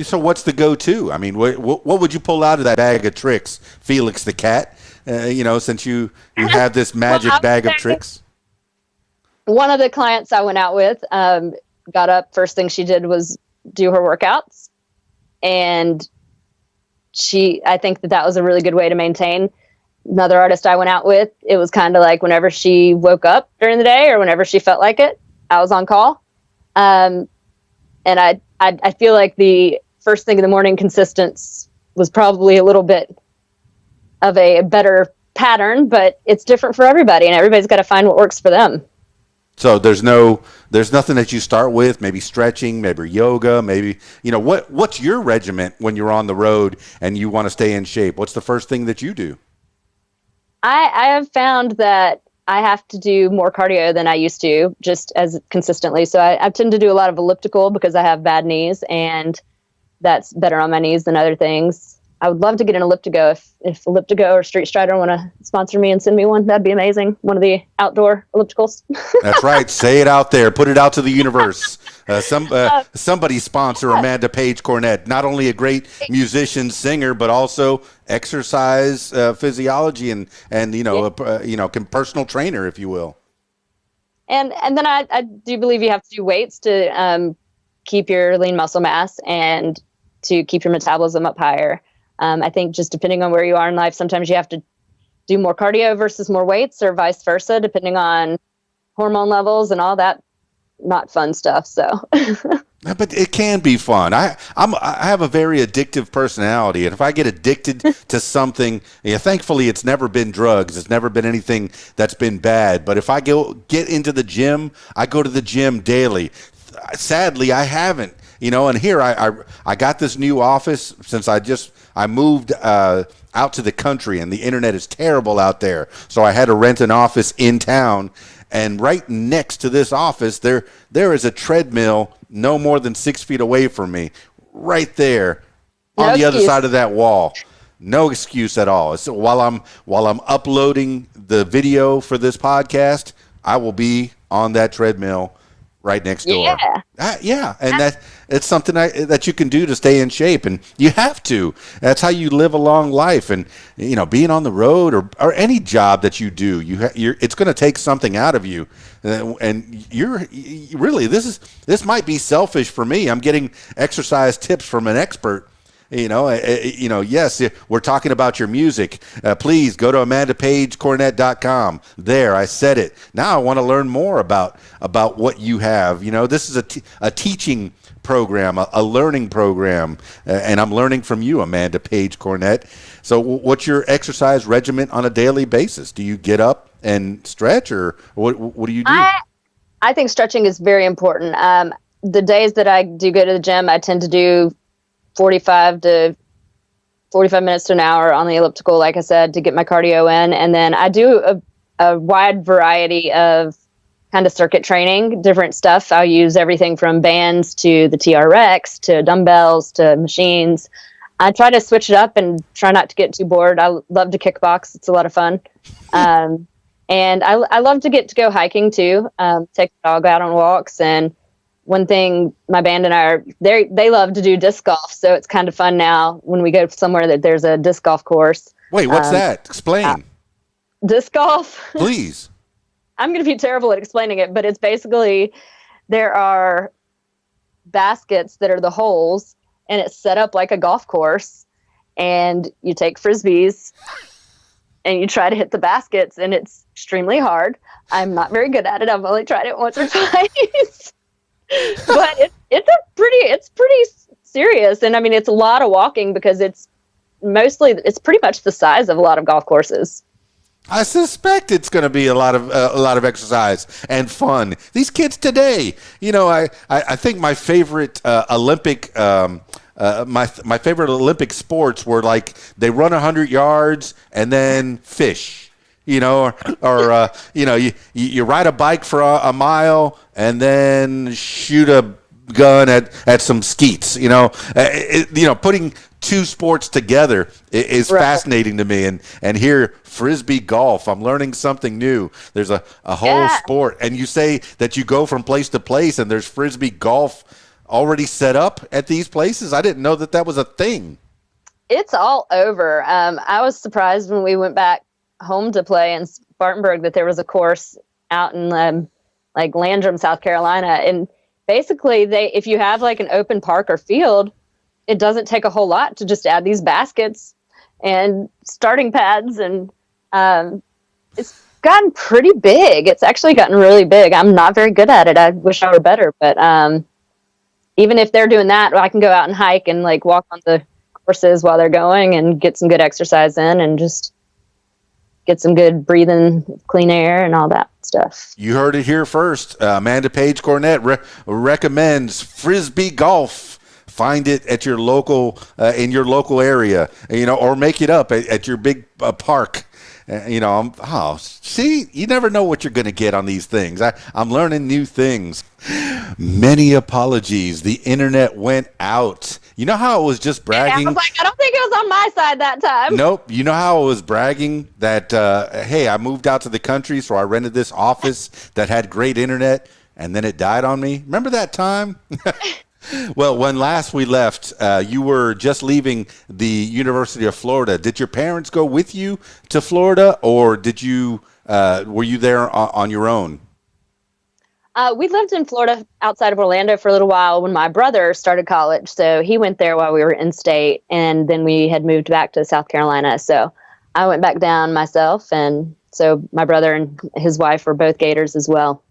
So what's the go-to? I mean, what would you pull out of that bag of tricks, Felix the cat? Since you have this magic bag of tricks. One of the clients I went out with got up. First thing she did was do her workouts. And I think that was a really good way to maintain. Another artist I went out with, it was kind of like whenever she woke up during the day or whenever she felt like it, I was on call. And I feel like the first thing in the morning consistence was probably a little bit of a better pattern, but it's different for everybody, and everybody's got to find what works for them. So there's nothing that you start with, maybe stretching, maybe yoga, maybe, what's your regiment when you're on the road and you want to stay in shape? What's the first thing that you do? I have found that I have to do more cardio than I used to, just as consistently. So I tend to do a lot of elliptical because I have bad knees, and that's better on my knees than other things. I would love to get an elliptigo. If Elliptigo or Street Strider want to sponsor me and send me one, that'd be amazing. One of the outdoor ellipticals. That's right. Say it out there. Put it out to the universe. Somebody sponsor Amanda Page Cornett. Not only a great musician, singer, but also exercise, physiology, and personal trainer, if you will. And then I do believe you have to do weights to keep your lean muscle mass and to keep your metabolism up higher. I think just depending on where you are in life, sometimes you have to do more cardio versus more weights, or vice versa, depending on hormone levels and all that not fun stuff. So, but it can be fun. I have a very addictive personality, and if I get addicted to something, thankfully it's never been drugs. It's never been anything that's been bad. But if I get into the gym, I go to the gym daily. Sadly, I haven't. And here I got this new office since I moved out to the country, and the internet is terrible out there. So I had to rent an office in town, and right next to this office, there is a treadmill no more than 6 feet away from me. Right there, on No the other excuse. side of that wall. No excuse at all. So while I'm uploading the video for this podcast, I will be on that treadmill right next door. Yeah. Yeah, and it's something that you can do to stay in shape, and you have to. That's how you live a long life, and being on the road or any job that you do, it's going to take something out of you, and really this might be selfish for me. I'm getting exercise tips from an expert. Yes, we're talking about your music. Please go to amandapagecornett.com. There, I said it. Now I want to learn more about what you have. This is a teaching program, a learning program, and I'm learning from you, Amanda Page Cornett. So what's your exercise regimen on a daily basis? Do you get up and stretch, or what do you do? I think stretching is very important. The days that I do go to the gym, I tend to do 45 minutes to an hour on the elliptical, like I said, to get my cardio in. And then I do a wide variety of kind of circuit training, different stuff. I'll use everything from bands to the TRX to dumbbells to machines. I try to switch it up and try not to get too bored. I love to kickbox. It's a lot of fun. And I love to get to go hiking too, take the dog out on walks. And one thing my band and I they love to do disc golf. So it's kind of fun now when we go somewhere that there's a disc golf course. Wait, what's that? Explain. Disc golf? Please. I'm going to be terrible at explaining it, but it's basically there are baskets that are the holes, and it's set up like a golf course, and you take Frisbees and you try to hit the baskets, and it's extremely hard. I'm not very good at it. I've only tried it once or twice. But it's pretty serious, and I mean it's a lot of walking because it's pretty much the size of a lot of golf courses. I suspect it's going to be a lot of exercise and fun. These kids today, I think my favorite Olympic my favorite Olympic sports were like they run 100 yards and then fish. You ride a bike for a mile and then shoot a gun at some skeets. Putting two sports together is right. Fascinating to me. And here, Frisbee Golf, I'm learning something new. There's a whole sport, and you say that you go from place to place, and there's Frisbee Golf already set up at these places. I didn't know that was a thing. It's all over. I was surprised when we went back home to play in Spartanburg that there was a course out in like Landrum, South Carolina. And basically if you have like an open park or field, it doesn't take a whole lot to just add these baskets and starting pads. And it's gotten pretty big. It's actually gotten really big. I'm not very good at it. I wish I were better, but even if they're doing that, I can go out and hike and like walk on the courses while they're going and get some good exercise in and just get some good breathing, clean air, and all that stuff. You heard it here first. Amanda Page Cornett recommends Frisbee Golf. Find it at your local, in your local area, or make it up at your big park. See, you never know what you're going to get on these things. I'm learning new things. Many apologies. The internet went out. You know how it was just bragging? I was like, I don't think it was on my side that time. Nope. You know how it was bragging that, hey, I moved out to the country, so I rented this office that had great internet, and then it died on me? Remember that time? Well, when last we left, you were just leaving the University of Florida. Did your parents go with you to Florida, or were you there on your own? We lived in Florida outside of Orlando for a little while when my brother started college. So he went there while we were in state, and then we had moved back to South Carolina. So I went back down myself, and so my brother and his wife were both Gators as well.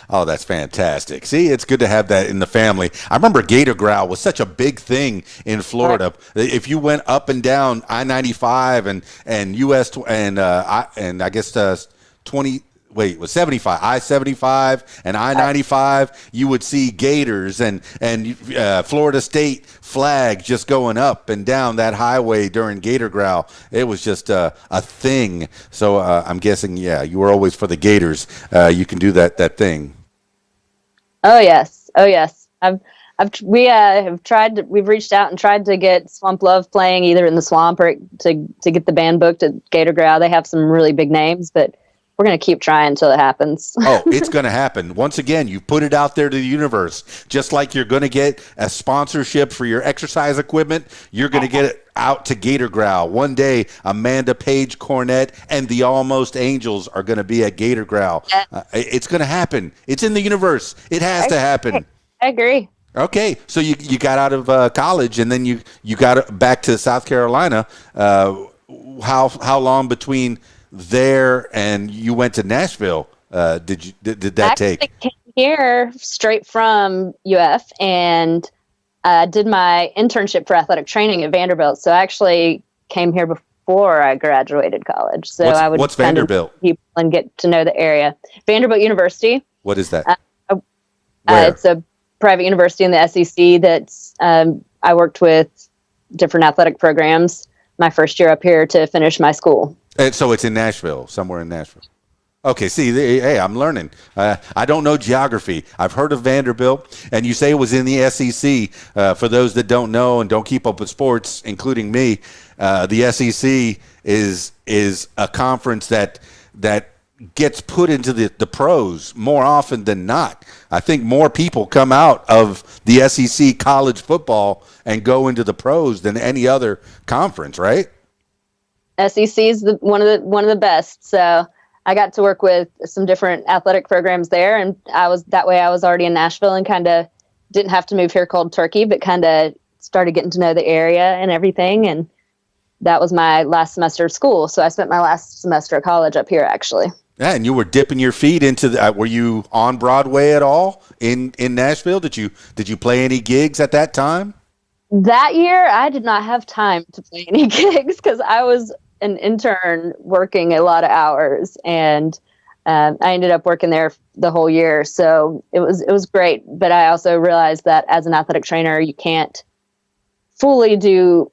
Oh, that's fantastic. See, it's good to have that in the family. I remember Gator Growl was such a big thing in Florida. Right. If you went up and down I-95 and US and I guess 75, I-75 and I-95, you would see Gators and Florida State flag just going up and down that highway during Gator Growl. It was just a thing. So I'm guessing, you were always for the Gators. You can do that thing. Oh yes. we've reached out and tried to get Swamp Love playing either in the Swamp or to get the band booked at Gator Growl. They have some really big names, but we're going to keep trying until it happens. Oh, it's going to happen. Once again, you put it out there to the universe. Just like you're going to get a sponsorship for your exercise equipment, you're going to get it out to Gator Growl. One day, Amanda Page Cornett and the Almost Angels are going to be at Gator Growl. It's going to happen. It's in the universe. It has to happen. I agree. Okay, so you got out of college and then you got back to South Carolina. How long between there and you went to Nashville did that take? I came here straight from UF and did my internship for athletic training at Vanderbilt. So I actually came here before I graduated college. So I would what's Vanderbilt? People and get to know the area. Vanderbilt University. What is that? It's a private university in the SEC that's I worked with different athletic programs my first year up here to finish my school. And so it's in Nashville, somewhere in Nashville. Okay, see, hey, I'm learning. I don't know geography. I've heard of Vanderbilt, and you say it was in the SEC. For those that don't know and don't keep up with sports, including me, the SEC is a conference that gets put into the pros more often than not. I think more people come out of the SEC college football and go into the pros than any other conference, right? SEC is one of the best. So I got to work with some different athletic programs there, and I was already in Nashville and kind of didn't have to move here cold turkey, but kind of started getting to know the area and everything. And that was my last semester of school. So I spent my last semester of college up here, actually. Yeah, and you were dipping your feet into were you on Broadway at all in Nashville? Did you play any gigs at that time? That year, I did not have time to play any gigs because I was an intern working a lot of hours, and I ended up working there the whole year. So it was great. But I also realized that as an athletic trainer, you can't fully do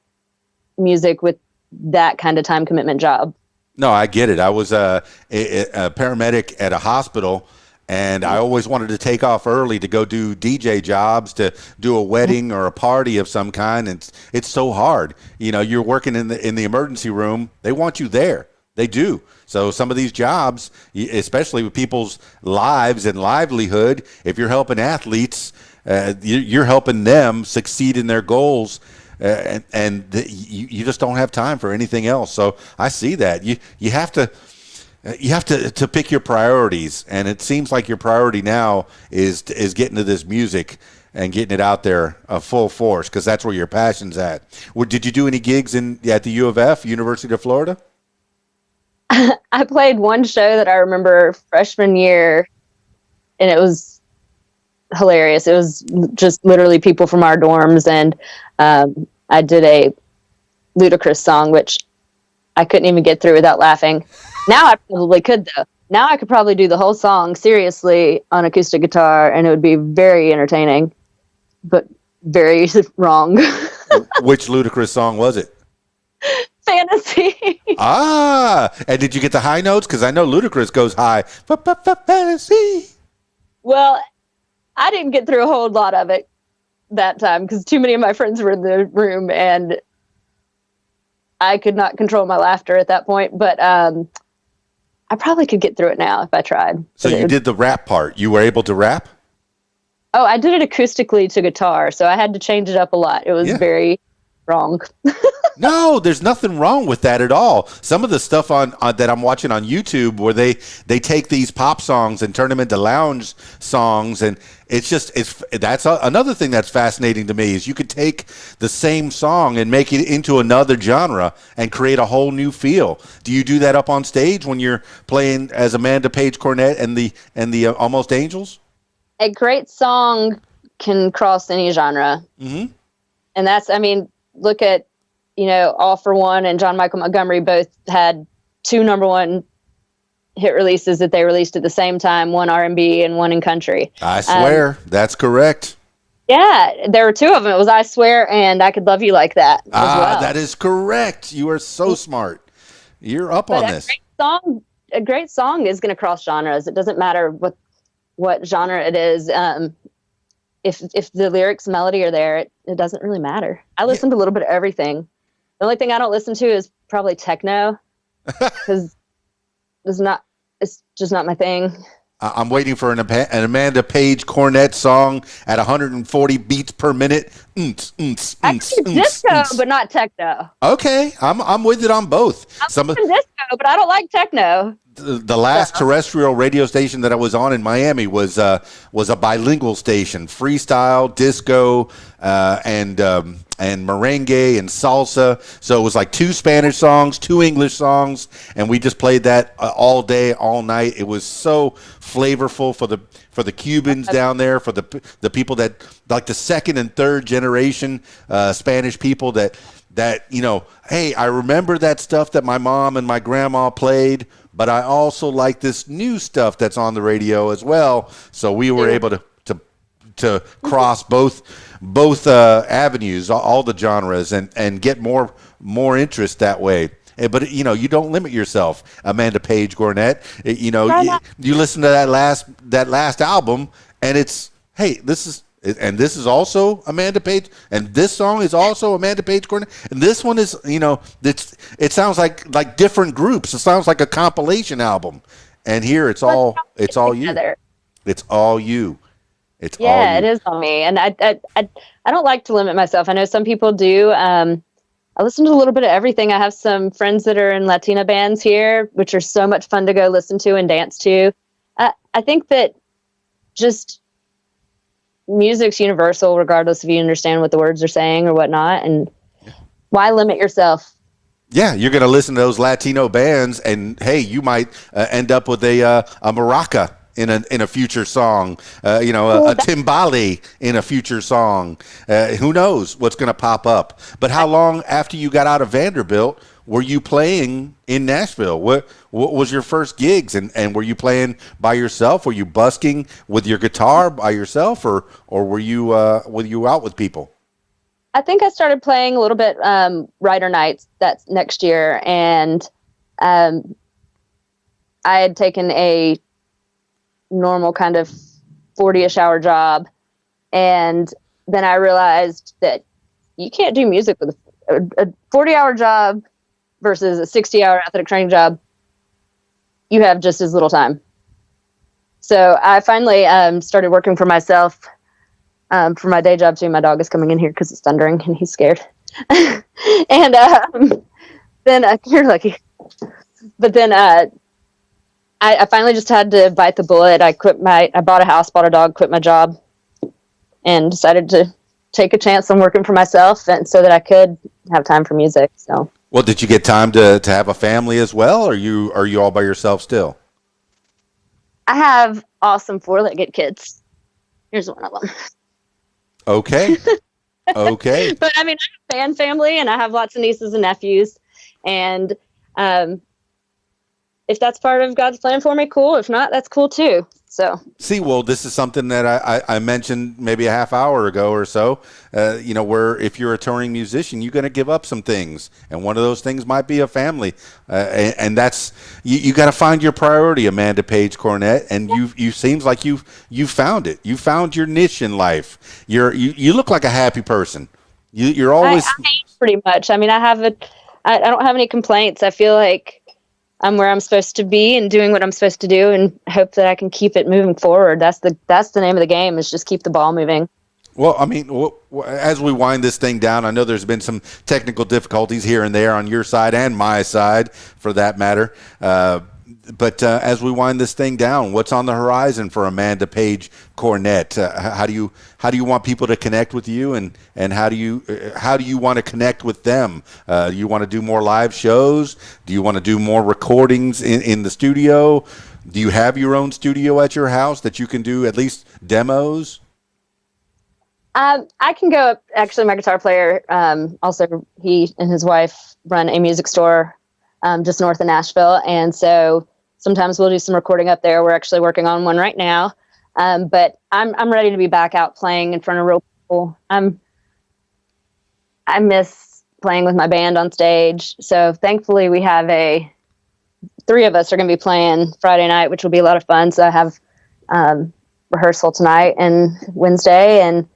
music with that kind of time commitment job. No, I get it. I was a paramedic at a hospital, and I always wanted to take off early to go do DJ jobs, to do a wedding or a party of some kind. And it's so hard. You know, you're working in the emergency room. They want you there. They do. So some of these jobs, especially with people's lives and livelihood, if you're helping athletes, you're helping them succeed in their goals. You just don't have time for anything else. So I see that you have to pick your priorities, and it seems like your priority now is getting to this music and getting it out there full force, because that's where your passion's at. Did you do any gigs at the U of F, University of Florida? I played one show that I remember freshman year, and it was hilarious. It was just literally people from our dorms, and I did a Ludacris song, which I couldn't even get through without laughing. Now I probably could, though. Now I could probably do the whole song seriously on acoustic guitar, and it would be very entertaining, but very wrong. Which Ludacris song was it? Fantasy. And did you get the high notes? Because I know Ludacris goes high. Fantasy. Well, I didn't get through a whole lot of it that time because too many of my friends were in the room, and I could not control my laughter at that point. But I probably could get through it now if I tried. So you did the rap part. You were able to rap? Oh, I did it acoustically to guitar, so I had to change it up a lot. It was very wrong. No, there's nothing wrong with that at all. Some of the stuff on that I'm watching on YouTube where they take these pop songs and turn them into lounge songs, and that's another thing that's fascinating to me is you could take the same song and make it into another genre and create a whole new feel. Do you do that up on stage when you're playing as Amanda Page Cornett and the Almost Angels? A great song can cross any genre. Mm-hmm. And that's, I mean, look at, All for One and John Michael Montgomery both had 2 number 1 hit releases that they released at the same time, one R&B and one in country. I Swear, that's correct. Yeah, there were 2 of them. It was I Swear and I Could Love You Like That as well. That is correct. You are so smart. You're up on this. A great song is going to cross genres. It doesn't matter what genre it is. if the lyrics, melody are there, it doesn't really matter. I listen to a little bit of everything. The only thing I don't listen to is probably techno, because it's just not my thing. I'm waiting for an Amanda Page Cornett song at 140 beats per minute. Actually, disco, but not techno. Okay, I'm with it on both. I'm disco, but I don't like techno. The last terrestrial radio station that I was on in Miami was a bilingual station, freestyle, disco, and merengue and salsa. So it was like 2 Spanish songs, 2 English songs, and we just played that all day, all night. It was so flavorful for the Cubans down there, for the people that like the second and third generation Spanish people that hey, I remember that stuff that my mom and my grandma played, but I also like this new stuff that's on the radio as well. So we were able to cross both avenues, all the genres, and get more interest that way. But you don't limit yourself, Amanda Page Cornett. You listen to that last album, and it's, hey, this is also Amanda Page, and this song is also Amanda Page Cornett, and this one is, it sounds like different groups. It sounds like a compilation album, and here it's all you. It's all you. It's all you. It is on me, and I don't like to limit myself. I know some people do. I listen to a little bit of everything. I have some friends that are in Latina bands here, which are so much fun to go listen to and dance to. I think that just music's universal, regardless if you understand what the words are saying or whatnot. And why limit yourself? Yeah, you're going to listen to those Latino bands, and hey, you might end up with a maraca in a future song, a timbale in a future song. Who knows what's going to pop up? But how long after you got out of Vanderbilt were you playing in Nashville? What was your first gigs, and were you playing by yourself? Were you busking with your guitar by yourself, or were you out with people? I think I started playing a little bit Writer Nights that next year, and I had taken a normal kind of 40-ish hour job, and then I realized that you can't do music with a 40-hour job versus a 60-hour athletic training job. You have just as little time. So I finally started working for myself for my day job too. My dog is coming in here because it's thundering and he's scared. And then you're lucky. But then I finally just had to bite the bullet. I bought a house, bought a dog, quit my job, and decided to take a chance on working for myself, and so that I could have time for music. So. Well, did you get time to have a family as well, or are you all by yourself still? I have awesome 4-legged kids. Here's one of them. Okay. Okay. But I mean, I have a fan family, and I have lots of nieces and nephews, and if that's part of God's plan for me, cool. If not, that's cool too. So see, well, this is something that I mentioned maybe a half hour ago or so. Where if you're a touring musician, you're going to give up some things, and one of those things might be a family, and that's you got to find your priority, Amanda Page Cornett, and you seems like you found it. You found your niche in life. You look like a happy person. You're always I pretty much. I mean, I don't have any complaints. I feel like I'm where I'm supposed to be and doing what I'm supposed to do, and hope that I can keep it moving forward. That's the name of the game, is just keep the ball moving. Well, I mean, as we wind this thing down, I know there's been some technical difficulties here and there on your side and my side, for that matter. But as we wind this thing down, what's on the horizon for Amanda Page Cornett? How do you want people to connect with you, and how do you want to connect with them? You want to do more live shows? Do you want to do more recordings in the studio? Do you have your own studio at your house that you can do at least demos? I can go up. Actually, my guitar player, also he and his wife run a music store just north of Nashville, and so sometimes we'll do some recording up there. We're actually working on one right now, but I'm ready to be back out playing in front of real people. I miss playing with my band on stage, so thankfully we have 3 of us are going to be playing Friday night, which will be a lot of fun. So I have rehearsal tonight and Wednesday, and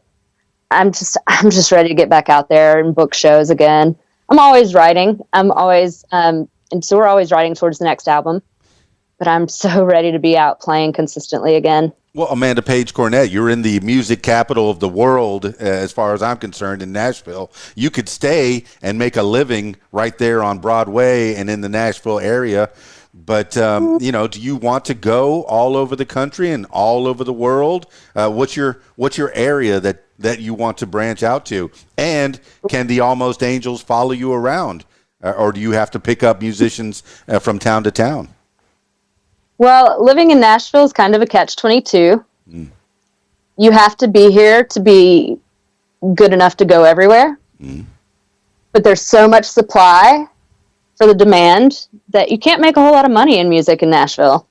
I'm just ready to get back out there and book shows again. I'm always writing. I'm always and so we're always writing towards the next album. But I'm so ready to be out playing consistently again. Well, Amanda Page Cornett, you're in the music capital of the world, as far as I'm concerned, in Nashville. You could stay and make a living right there on Broadway and in the Nashville area. But, you know, do you want to go all over the country and all over the world? What's your area that you want to branch out to? And can the Almost Angels follow you around? Or do you have to pick up musicians from town to town? Well, living in Nashville is kind of a catch-22. You have to be here to be good enough to go everywhere. But there's so much supply for the demand that you can't make a whole lot of money in music in Nashville.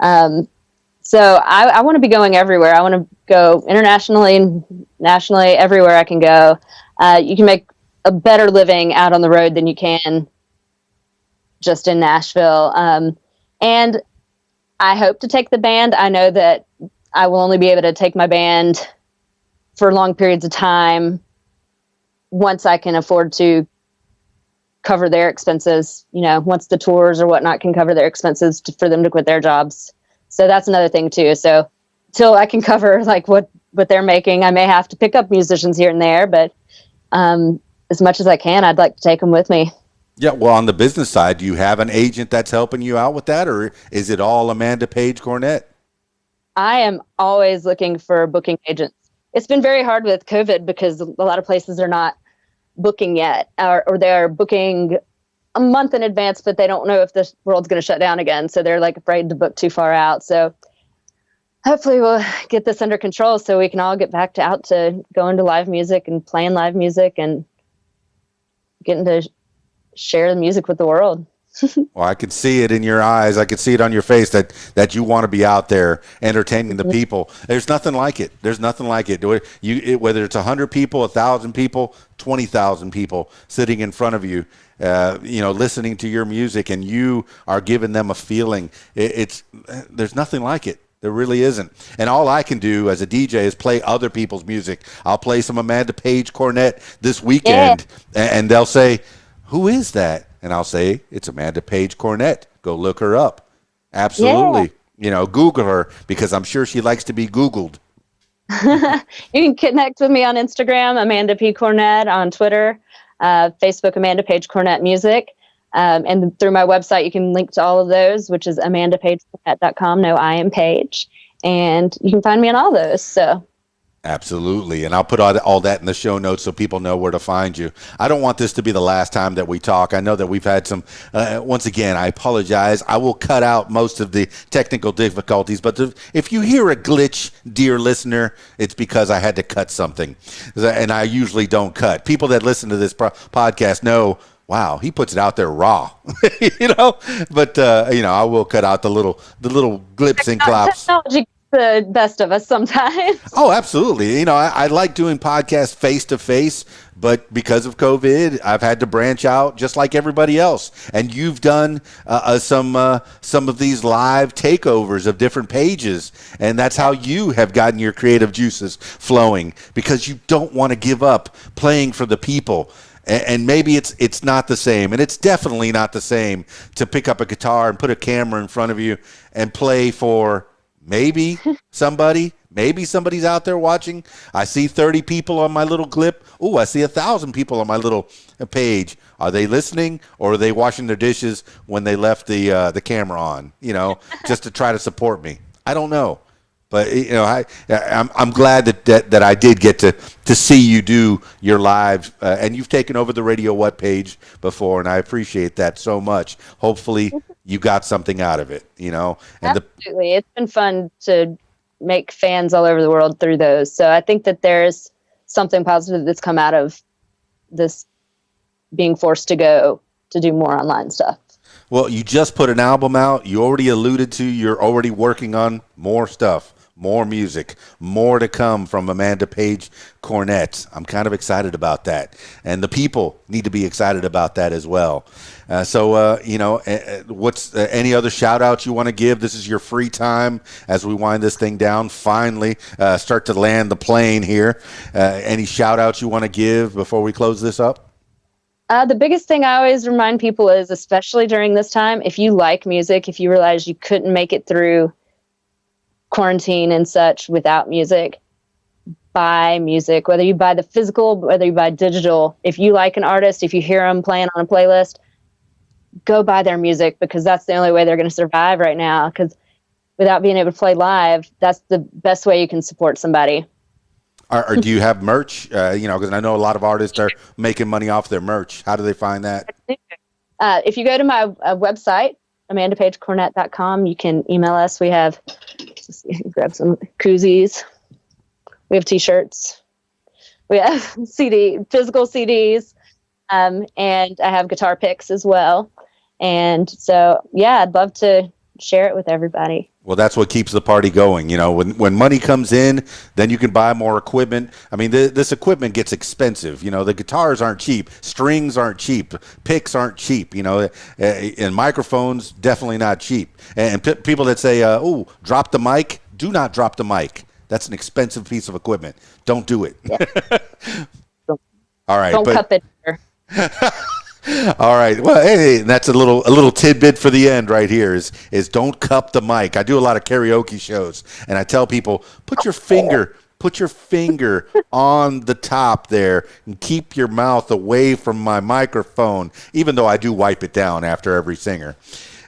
So I want to be going everywhere. I want to go internationally and nationally, everywhere I can go. You can make a better living out on the road than you can just in Nashville. And I hope to take the band. I know that I will only be able to take my band for long periods of time once I can afford to cover their expenses, you know, once the tours or whatnot can cover their expenses for them to quit their jobs. So that's another thing too. So till I can cover like what they're making, I may have to pick up musicians here and there, but as much as I can, I'd like to take them with me. Yeah, well, on the business side, do you have an agent that's helping you out with that, or is it all Amanda Page Cornett? I am always looking for booking agents. It's been very hard with COVID because a lot of places are not booking yet, or they're booking a month in advance, but they don't know if the world's going to shut down again. So they're like afraid to book too far out. So hopefully we'll get this under control so we can all get back out to going to live music and playing live music and getting to share the music with the world. Well, I could see it in your eyes. I could see it on your face that you want to be out there entertaining the people. There's nothing like it. There's nothing like it. Whether it's 100 people, 1,000 people, 20,000 people sitting in front of you, you know, listening to your music, and you are giving them a feeling. There's nothing like it. There really isn't. And all I can do as a DJ is play other people's music. I'll play some Amanda Page Cornett this weekend, and they'll say, "Who is that?" And I'll say, "It's Amanda Page Cornett. Go look her up." Absolutely. Yeah. You know, Google her, because I'm sure she likes to be Googled. You can connect with me on Instagram, Amanda P. Cornett, on Twitter, Facebook, Amanda Page Cornett Music. And through my website, you can link to all of those, which is amandapagecornett.com. No I in Page. And you can find me on all those. So. Absolutely. And I'll put all that in the show notes so people know where to find you. I don't want this to be the last time that we talk. I know that we've had some, once again, I apologize. I will cut out most of the technical difficulties, but if you hear a glitch, dear listener, it's because I had to cut something. And I usually don't cut. People that listen to this podcast know, wow, he puts it out there raw, you know, but, you know, I will cut out the little glips and glops. Technology the best of us sometimes. Oh, absolutely. You know, I like doing podcasts face to face, but because of COVID, I've had to branch out just like everybody else. And you've done some of these live takeovers of different pages, and that's how you have gotten your creative juices flowing, because you don't want to give up playing for the people. And maybe it's not the same, and it's definitely not the same to pick up a guitar and put a camera in front of you and play for maybe somebody's out there watching. I see 30 people on my little clip. Ooh, I see 1,000 people on my little page. Are they listening, or are they washing their dishes when they left the camera on, you know, just to try to support me? I don't know. But, you know, I'm glad that I did get to see you do your live, and you've taken over the Radio What page before, and I appreciate that so much. Hopefully you got something out of it, you know. And absolutely. It's been fun to make fans all over the world through those. So I think that there's something positive that's come out of this being forced to go to do more online stuff. Well, you just put an album out. You already alluded to you're already working on more stuff. More music, more to come from Amanda Page Cornett. I'm kind of excited about that. And the people need to be excited about that as well. What's any other shout outs you want to give? This is your free time as we wind this thing down. Finally, start to land the plane here. Any shout outs you want to give before we close this up? The biggest thing I always remind people is, especially during this time, if you like music, if you realize you couldn't make it through quarantine and such without music, buy music, whether you buy the physical, whether you buy digital. If you like an artist, if you hear them playing on a playlist, go buy their music, because that's the only way they're going to survive right now. Because without being able to play live, that's the best way you can support somebody. Or do you have merch? Because I know a lot of artists are making money off their merch. How do they find that? If you go to my website, amandapagecornett.com, you can email us. We have, grab some koozies. We have t-shirts. We have physical CDs, and I have guitar picks as well. And so, yeah, I'd love to share it with everybody. Well, that's what keeps the party going. When money comes in, then you can buy more equipment. I mean, this equipment gets expensive. The guitars aren't cheap. Strings aren't cheap. Picks aren't cheap. And microphones, definitely not cheap. And people that say, drop the mic, do not drop the mic. That's an expensive piece of equipment. Don't do it. Yeah. All right. Don't cup it here. All right. Well, hey, that's a little tidbit for the end right here is don't cup the mic. I do a lot of karaoke shows, and I tell people, put your finger on the top there and keep your mouth away from my microphone, even though I do wipe it down after every singer.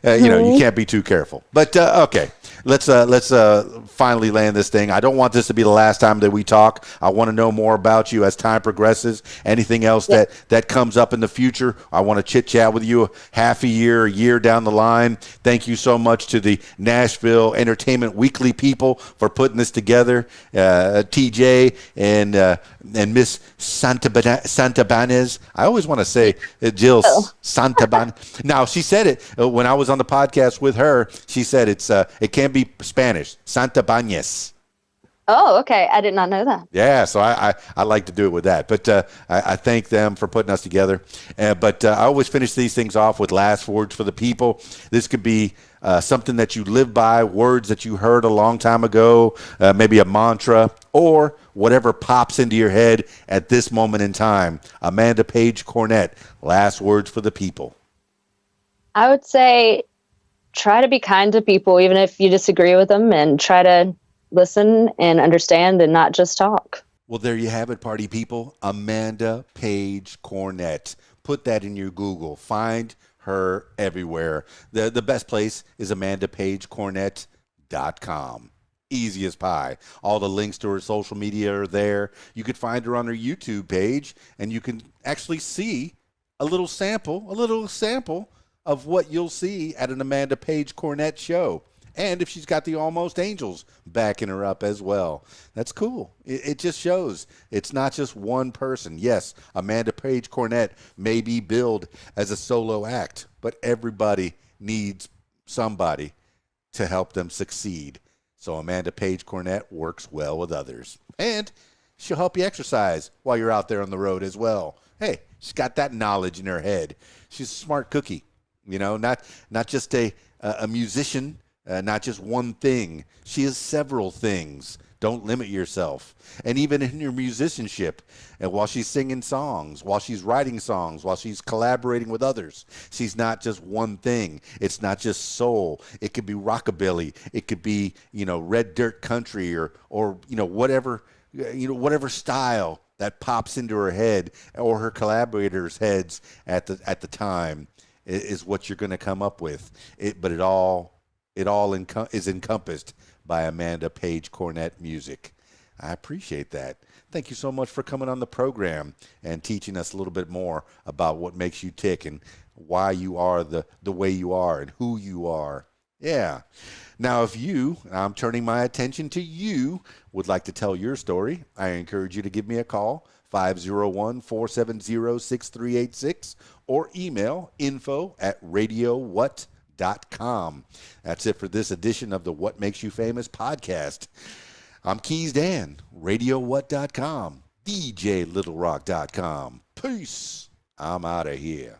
You can't be too careful. But okay. Let's finally land this thing. I don't want this to be the last time that we talk. I want to know more about you as time progresses. Anything else that comes up in the future, I want to chit-chat with you half a year down the line. Thank you so much to the Nashville Entertainment Weekly people for putting this together. TJ and Miss Santabanez. I always want to say Jill Santabanez. Now, she said it when I was on the podcast with her. She said it can be Spanish, Santabanez. Oh, okay. I did not know that. Yeah, so I like to do it with that. But I thank them for putting us together. But I always finish these things off with last words for the people. This could be something that you live by, words that you heard a long time ago, maybe a mantra, or whatever pops into your head at this moment in time. Amanda Page Cornett, last words for the people. I would say try to be kind to people, even if you disagree with them, and try to listen and understand and not just talk. Well, there you have it, party people. Amanda Page Cornett. Put that in your Google. Find her everywhere. The best place is amandapagecornett.com. Easy as pie. All the links to her social media are there. You could find her on her YouTube page, and you can actually see a little sample of what you'll see at an Amanda Page Cornett show. And if she's got the Almost Angels backing her up as well. That's cool. It just shows it's not just one person. Yes, Amanda Page Cornett may be billed as a solo act, but everybody needs somebody to help them succeed. So Amanda Page Cornett works well with others. And she'll help you exercise while you're out there on the road as well. Hey, she's got that knowledge in her head. She's a smart cookie. Not just a musician, not just one thing. She is several things. Don't limit yourself. And even in your musicianship, and while she's singing songs, while she's writing songs, while she's collaborating with others, she's not just one thing. It's not just soul. It could be rockabilly. It could be, red dirt country or whatever style that pops into her head or her collaborators' heads at the time is what you're going to come up with. But it all is encompassed by Amanda Page Cornett music. I appreciate that. Thank you so much for coming on the program and teaching us a little bit more about what makes you tick and why you are the way you are and who you are. Yeah. Now, if I'm turning my attention to you, would like to tell your story, I encourage you to give me a call, 501-470-6386, or email info@radiowhat.com. radiowhat.com. That's it for this edition of the What Makes You Famous podcast. I'm Keys Dan, radiowhat.com, djlittlerock.com. Peace. I'm out of here.